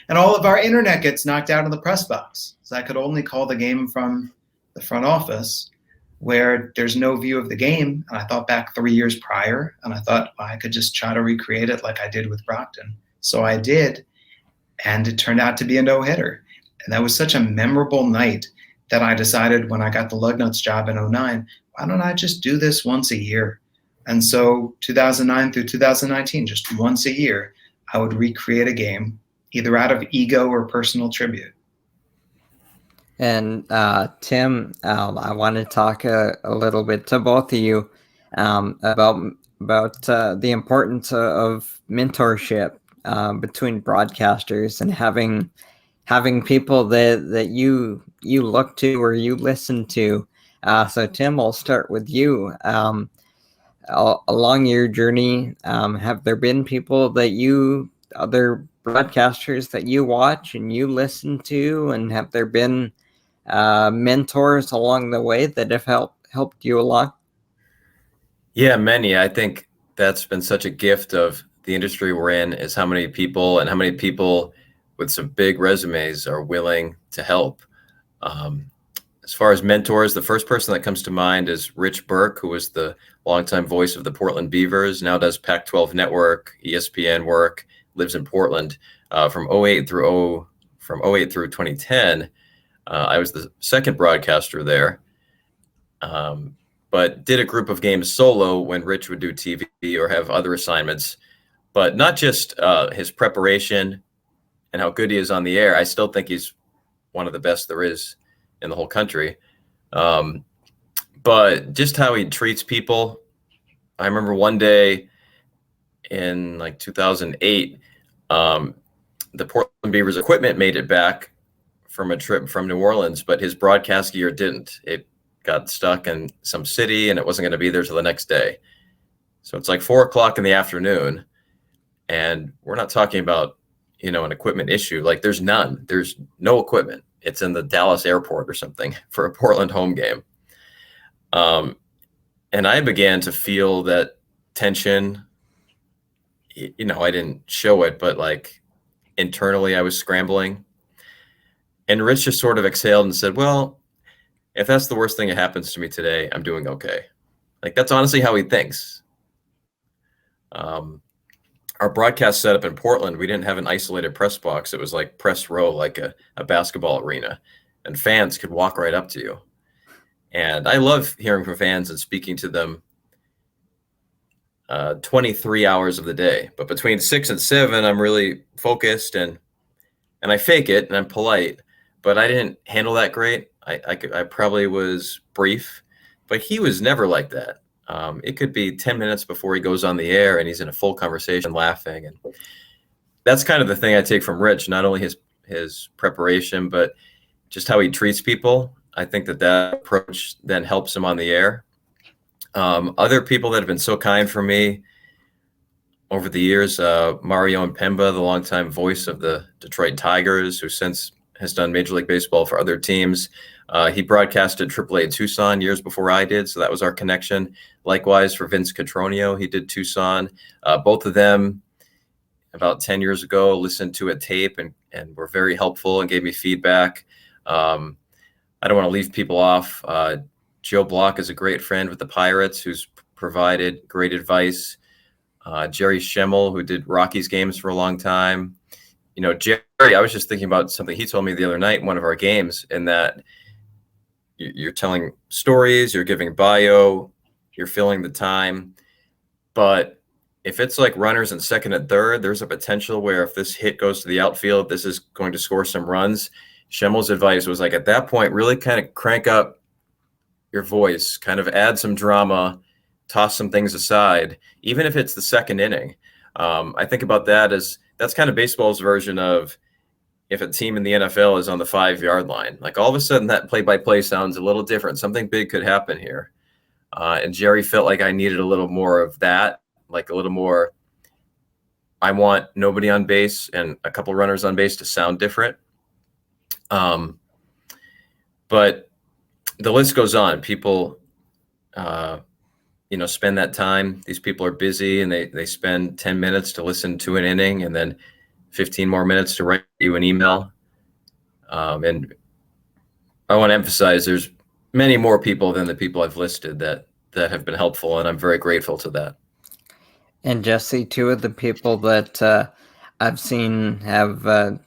and all of our internet gets knocked out of the press box. So I could only call the game from the front office, where there's no view of the game. And I thought back 3 years prior, and I thought, well, I could just try to recreate it like I did with Brockton. So I did, and it turned out to be a no-hitter. And that was such a memorable night that I decided when I got the Lugnuts job in 2009, why don't I just do this once a year? And so 2009 through 2019, just once a year, I would recreate a game, either out of ego or personal tribute. And Tim, I want to talk a little bit to both of you about the importance of mentorship between broadcasters, and having people that you look to or you listen to. So Tim, I'll start with you. Along your journey, have there been people that other broadcasters that you watch and you listen to, and have there been mentors along the way that have helped you along? Yeah, many. I think that's been such a gift of the industry we're in, is how many people with some big resumes are willing to help. As far as mentors, the first person that comes to mind is Rich Burke, who was the longtime voice of the Portland Beavers, now does Pac-12 Network, ESPN work, lives in Portland. From 08 through 2010, I was the second broadcaster there, but did a group of games solo when Rich would do TV or have other assignments. But not just his preparation and how good he is on the air. I still think he's one of the best there is in the whole country. But just how he treats people. I remember one day in like 2008, the Portland Beavers equipment made it back from a trip from New Orleans, but his broadcast gear didn't. It got stuck in some city and it wasn't going to be there till the next day. So it's like 4 o'clock in the afternoon. And we're not talking about, an equipment issue. Like there's none. There's no equipment. It's in the Dallas airport or something for a Portland home game. And I began to feel that tension. I didn't show it, but like internally I was scrambling. And Rich just sort of exhaled and said, well, if that's the worst thing that happens to me today, I'm doing okay. Like that's honestly how he thinks. Our broadcast setup in Portland, we didn't have an isolated press box. It was like press row, like a basketball arena, and fans could walk right up to you. And I love hearing from fans and speaking to them 23 hours of the day. But between 6 and 7, I'm really focused and I fake it and I'm polite, but I didn't handle that great. I probably was brief, but he was never like that. It could be 10 minutes before he goes on the air and he's in a full conversation laughing. And that's kind of the thing I take from Rich, not only his preparation, but just how he treats people. I think that approach then helps him on the air. Other people that have been so kind for me over the years, Mario Impemba, the longtime voice of the Detroit Tigers, who since has done Major League Baseball for other teams. He broadcasted AAA Tucson years before I did, so that was our connection. Likewise for Vince Cotroneo, he did Tucson. Both of them, about 10 years ago, listened to a tape and were very helpful and gave me feedback. I don't want to leave people off. Joe Block is a great friend with the Pirates who's provided great advice. Jerry Schemmel, who did Rockies games for a long time. Jerry, I was just thinking about something he told me the other night in one of our games, in that you're telling stories, you're giving bio, you're filling the time. But if it's like runners in second and third, there's a potential where if this hit goes to the outfield, this is going to score some runs. Schemmel's advice was like, at that point, really kind of crank up your voice, kind of add some drama, toss some things aside, even if it's the second inning. I think about that as that's kind of baseball's version of if a team in the NFL is on the 5-yard line. Like all of a sudden that play-by-play sounds a little different. Something big could happen here. And Jerry felt like I needed a little more of that, like a little more, I want nobody on base and a couple runners on base to sound different. But the list goes on. People, spend that time. These people are busy and they spend 10 minutes to listen to an inning and then 15 more minutes to write you an email. And I want to emphasize there's many more people than the people I've listed that have been helpful, and I'm very grateful to that. And Jesse, two of the people that I've seen have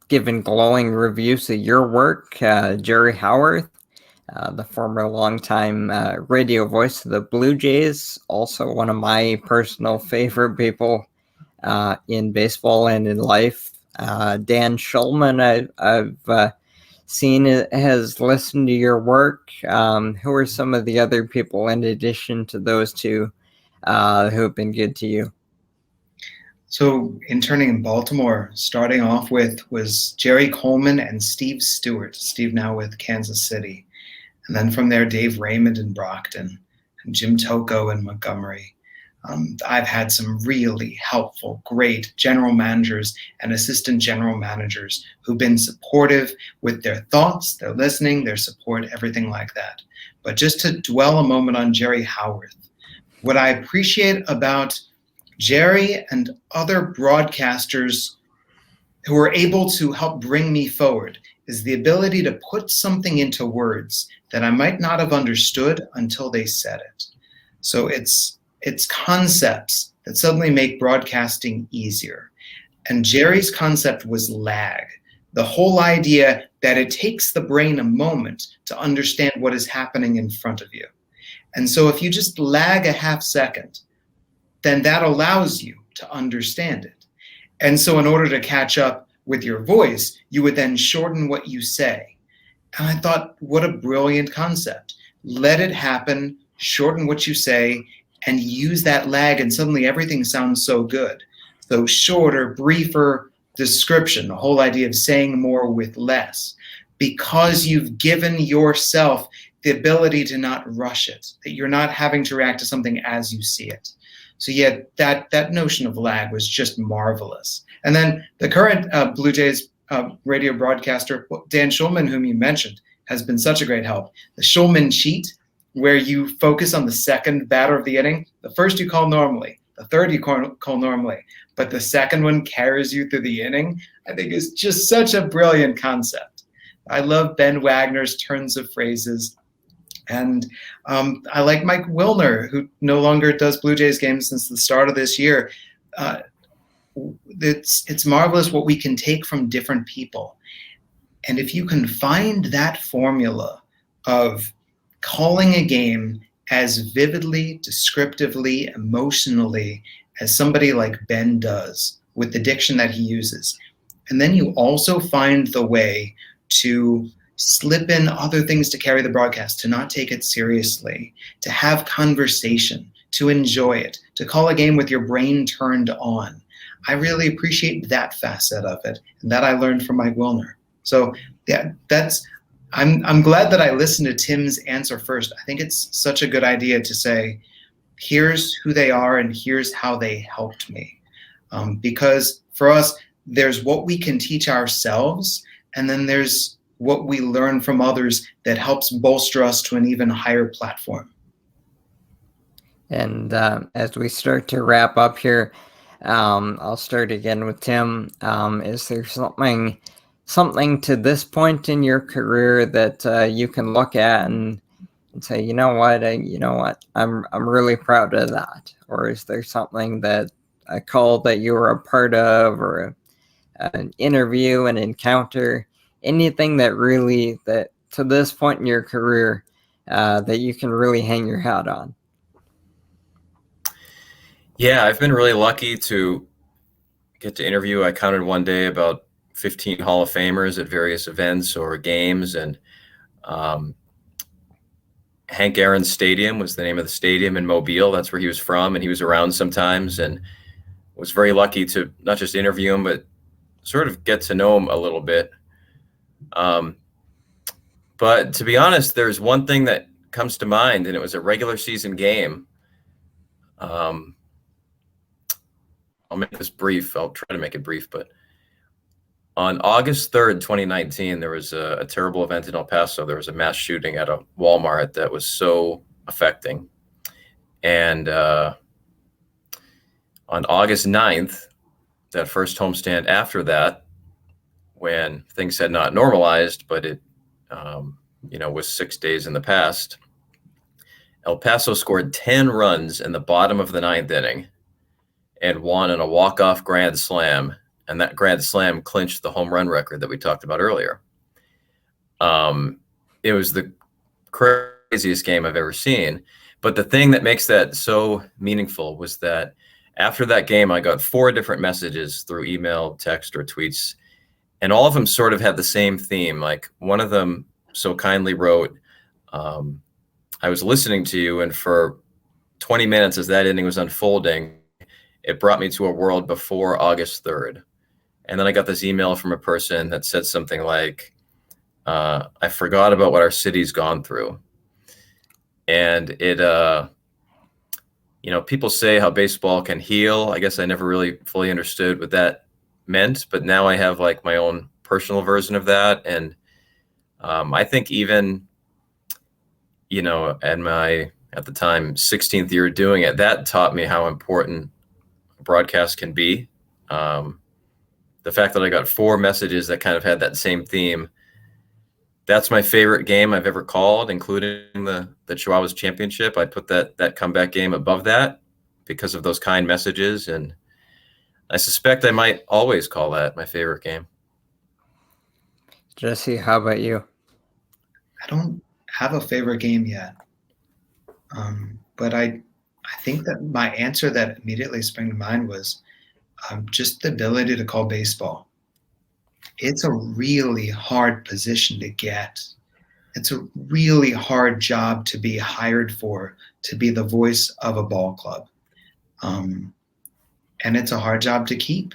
given glowing reviews of your work, Jerry Howarth, the former longtime radio voice of the Blue Jays, also one of my personal favorite people in baseball and in life. Dan Schulman, I've seen has listened to your work. Who are some of the other people in addition to those two who have been good to you? So interning in Baltimore, starting off with, was Jerry Coleman and Steve Stewart. Steve now with Kansas City. And then from there, Dave Raymond in Brockton and Jim Tocco in Montgomery. I've had some really helpful, great general managers and assistant general managers who've been supportive with their thoughts, their listening, their support, everything like that. But just to dwell a moment on Jerry Howarth, what I appreciate about Jerry and other broadcasters who are able to help bring me forward is the ability to put something into words that I might not have understood until they said it. So it's concepts that suddenly make broadcasting easier. And Jerry's concept was lag. The whole idea that it takes the brain a moment to understand what is happening in front of you. And so if you just lag a half second, then that allows you to understand it. And so in order to catch up with your voice, you would then shorten what you say. And I thought, what a brilliant concept. Let it happen, shorten what you say, and use that lag, and suddenly everything sounds so good. So shorter, briefer description, the whole idea of saying more with less, because you've given yourself the ability to not rush it, that you're not having to react to something as you see it. So yeah, that notion of lag was just marvelous. And then the current Blue Jays radio broadcaster, Dan Schulman, whom you mentioned, has been such a great help. The Schulman cheat, where you focus on the second batter of the inning. The first you call normally, the third you call normally, but the second one carries you through the inning, I think is just such a brilliant concept. I love Ben Wagner's turns of phrases. And I like Mike Wilner, who no longer does Blue Jays games since the start of this year. It's marvelous what we can take from different people. And if you can find that formula of calling a game as vividly, descriptively, emotionally as somebody like Ben does with the diction that he uses, and then you also find the way to slip in other things to carry the broadcast, to not take it seriously, to have conversation, to enjoy it, to call a game with your brain turned on. I really appreciate that facet of it, and that I learned from Mike Wilner. So yeah, I'm glad that I listened to Tim's answer first. I think it's such a good idea to say, here's who they are and here's how they helped me. Because for us, there's what we can teach ourselves, and then there's what we learn from others that helps bolster us to an even higher platform. And as we start to wrap up here, I'll start again with Tim. Is there something to this point in your career that you can look at and say, you know what, I'm really proud of that? Or is there something that a call that you were a part of, or an interview, an encounter, anything that to this point in your career that you can really hang your hat on? Yeah, I've been really lucky to get to interview. I counted one day about 15 Hall of Famers at various events or games, and Hank Aaron Stadium was the name of the stadium in Mobile. That's where he was from, and he was around sometimes, and was very lucky to not just interview him, but sort of get to know him a little bit. But to be honest, there's one thing that comes to mind, and it was a regular season game. I'll make this brief. I'll try to make it brief, but on August 3rd, 2019, there was a terrible event in El Paso. There was a mass shooting at a Walmart that was so affecting. And on August 9th, that first homestand after that, when things had not normalized, but it was 6 days in the past, El Paso scored 10 runs in the bottom of the ninth inning and won in a walk-off grand slam. And that grand slam clinched the home run record that we talked about earlier. It was the craziest game I've ever seen. But the thing that makes that so meaningful was that after that game, I got 4 different messages through email, text, or tweets. And all of them sort of had the same theme. Like, one of them so kindly wrote, I was listening to you, and for 20 minutes as that inning was unfolding, it brought me to a world before August 3rd. And then I got this email from a person that said something like, I forgot about what our city's gone through. And it, people say how baseball can heal. I guess I never really fully understood what that meant, but now I have like my own personal version of that. And I think even, at the time, 16th year doing it, that taught me how important broadcast can be. The fact that I got 4 messages that kind of had that same theme, that's my favorite game I've ever called, including the Chihuahuas championship. I put that comeback game above that because of those kind messages, and I suspect I might always call that my favorite game. Jesse, how about you? I don't have a favorite game yet, but I think that my answer that immediately sprang to mind was just the ability to call baseball. It's a really hard position to get. It's a really hard job to be hired for, to be the voice of a ball club. And it's a hard job to keep.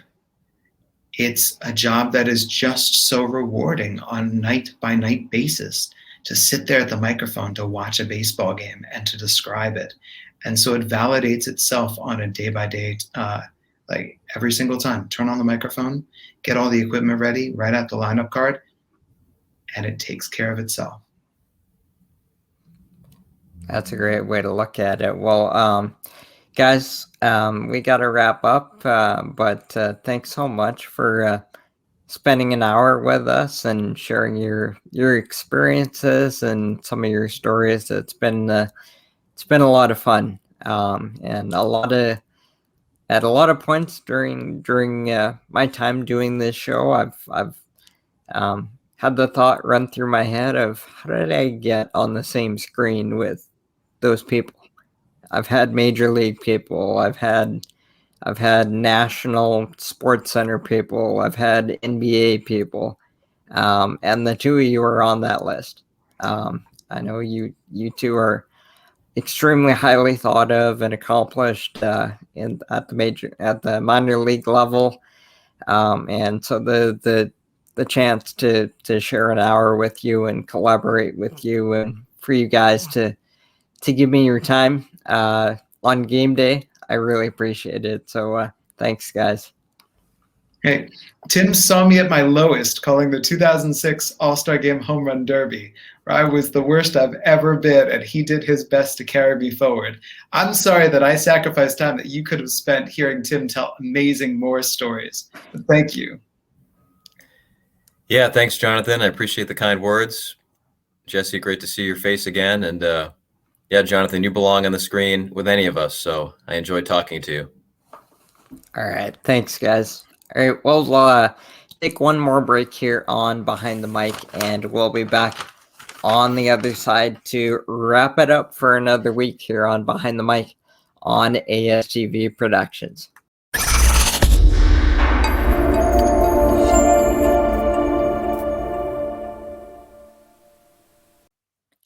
It's a job that is just so rewarding on night-by-night basis, to sit there at the microphone to watch a baseball game and to describe it And so it validates itself on a day-by-day, like every single time. Turn on the microphone, get all the equipment ready, write out the lineup card, and it takes care of itself. That's a great way to look at it. Well, guys, we got to wrap up, but thanks so much for spending an hour with us and sharing your experiences and some of your stories. It's been a lot of fun, and at a lot of points during my time doing this show, I've had the thought run through my head of how did I get on the same screen with those people. I've had major league people. I've had National Sports Center people. I've had NBA people, and the two of you are on that list. I know you two are extremely highly thought of and accomplished at the minor league level, and so the chance to share an hour with you and collaborate with you, and for you guys to give me your time on game day, I really appreciate it. So thanks, guys. Hey, Tim saw me at my lowest calling the 2006 All-Star Game Home Run Derby, where I was the worst I've ever been, and he did his best to carry me forward. I'm sorry that I sacrificed time that you could have spent hearing Tim tell amazing Morse stories. But thank you. Yeah, thanks, Jonathan. I appreciate the kind words. Jesse, great to see your face again. And yeah, Jonathan, you belong on the screen with any of us, so I enjoyed talking to you. All right, thanks, guys. All right, well, we'll take one more break here on Behind the Mic, and we'll be back on the other side to wrap it up for another week here on Behind the Mic on ASTV Productions.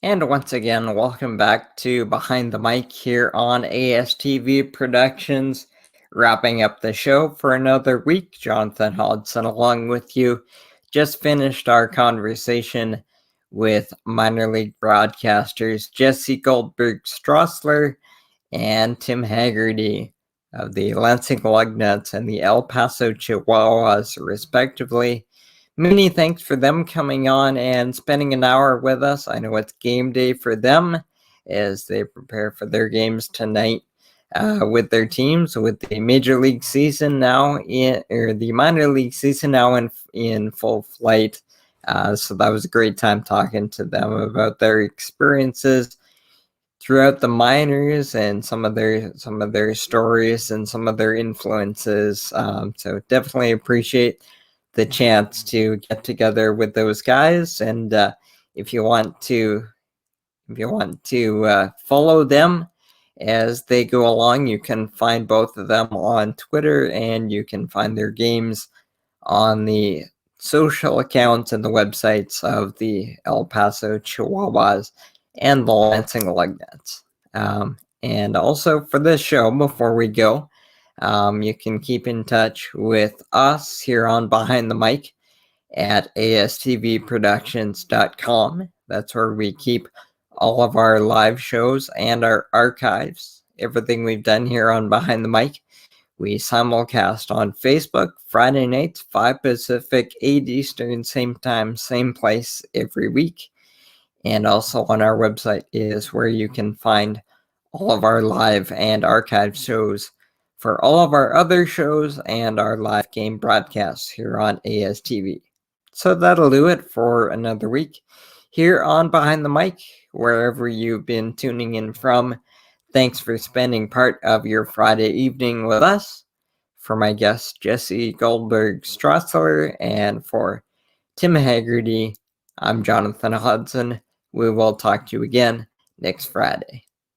And once again, welcome back to Behind the Mic here on ASTV Productions. Wrapping up the show for another week, Jonathan Hodgson along with you. Just finished our conversation with minor league broadcasters Jesse Goldberg-Strassler and Tim Hagerty of the Lansing Lugnuts and the El Paso Chihuahuas, respectively. Many thanks for them coming on and spending an hour with us. I know it's game day for them as they prepare for their games tonight with their teams, with the major league season now the minor league season now in full flight. So that was a great time talking to them about their experiences throughout the minors and some of their stories and some of their influences. So definitely appreciate the chance to get together with those guys. And if you want to follow them as they go along, you can find both of them on Twitter, and you can find their games on the social accounts and the websites of the El Paso Chihuahuas and the Lansing Lugnuts. And also for this show, before we go, you can keep in touch with us here on Behind the Mic at astvproductions.com. That's where we keep all of our live shows and our archives, everything we've done here on Behind the Mic. We simulcast on Facebook Friday nights, 5 Pacific, 8 Eastern, same time, same place every week. And also on our website is where you can find all of our live and archive shows for all of our other shows and our live game broadcasts here on ASTV. So that'll do it for another week here on Behind the Mic, wherever you've been tuning in from. Thanks for spending part of your Friday evening with us. For my guest, Jesse Goldberg-Strassler, and for Tim Hagerty, I'm Jonathan Hodgson. We will talk to you again next Friday.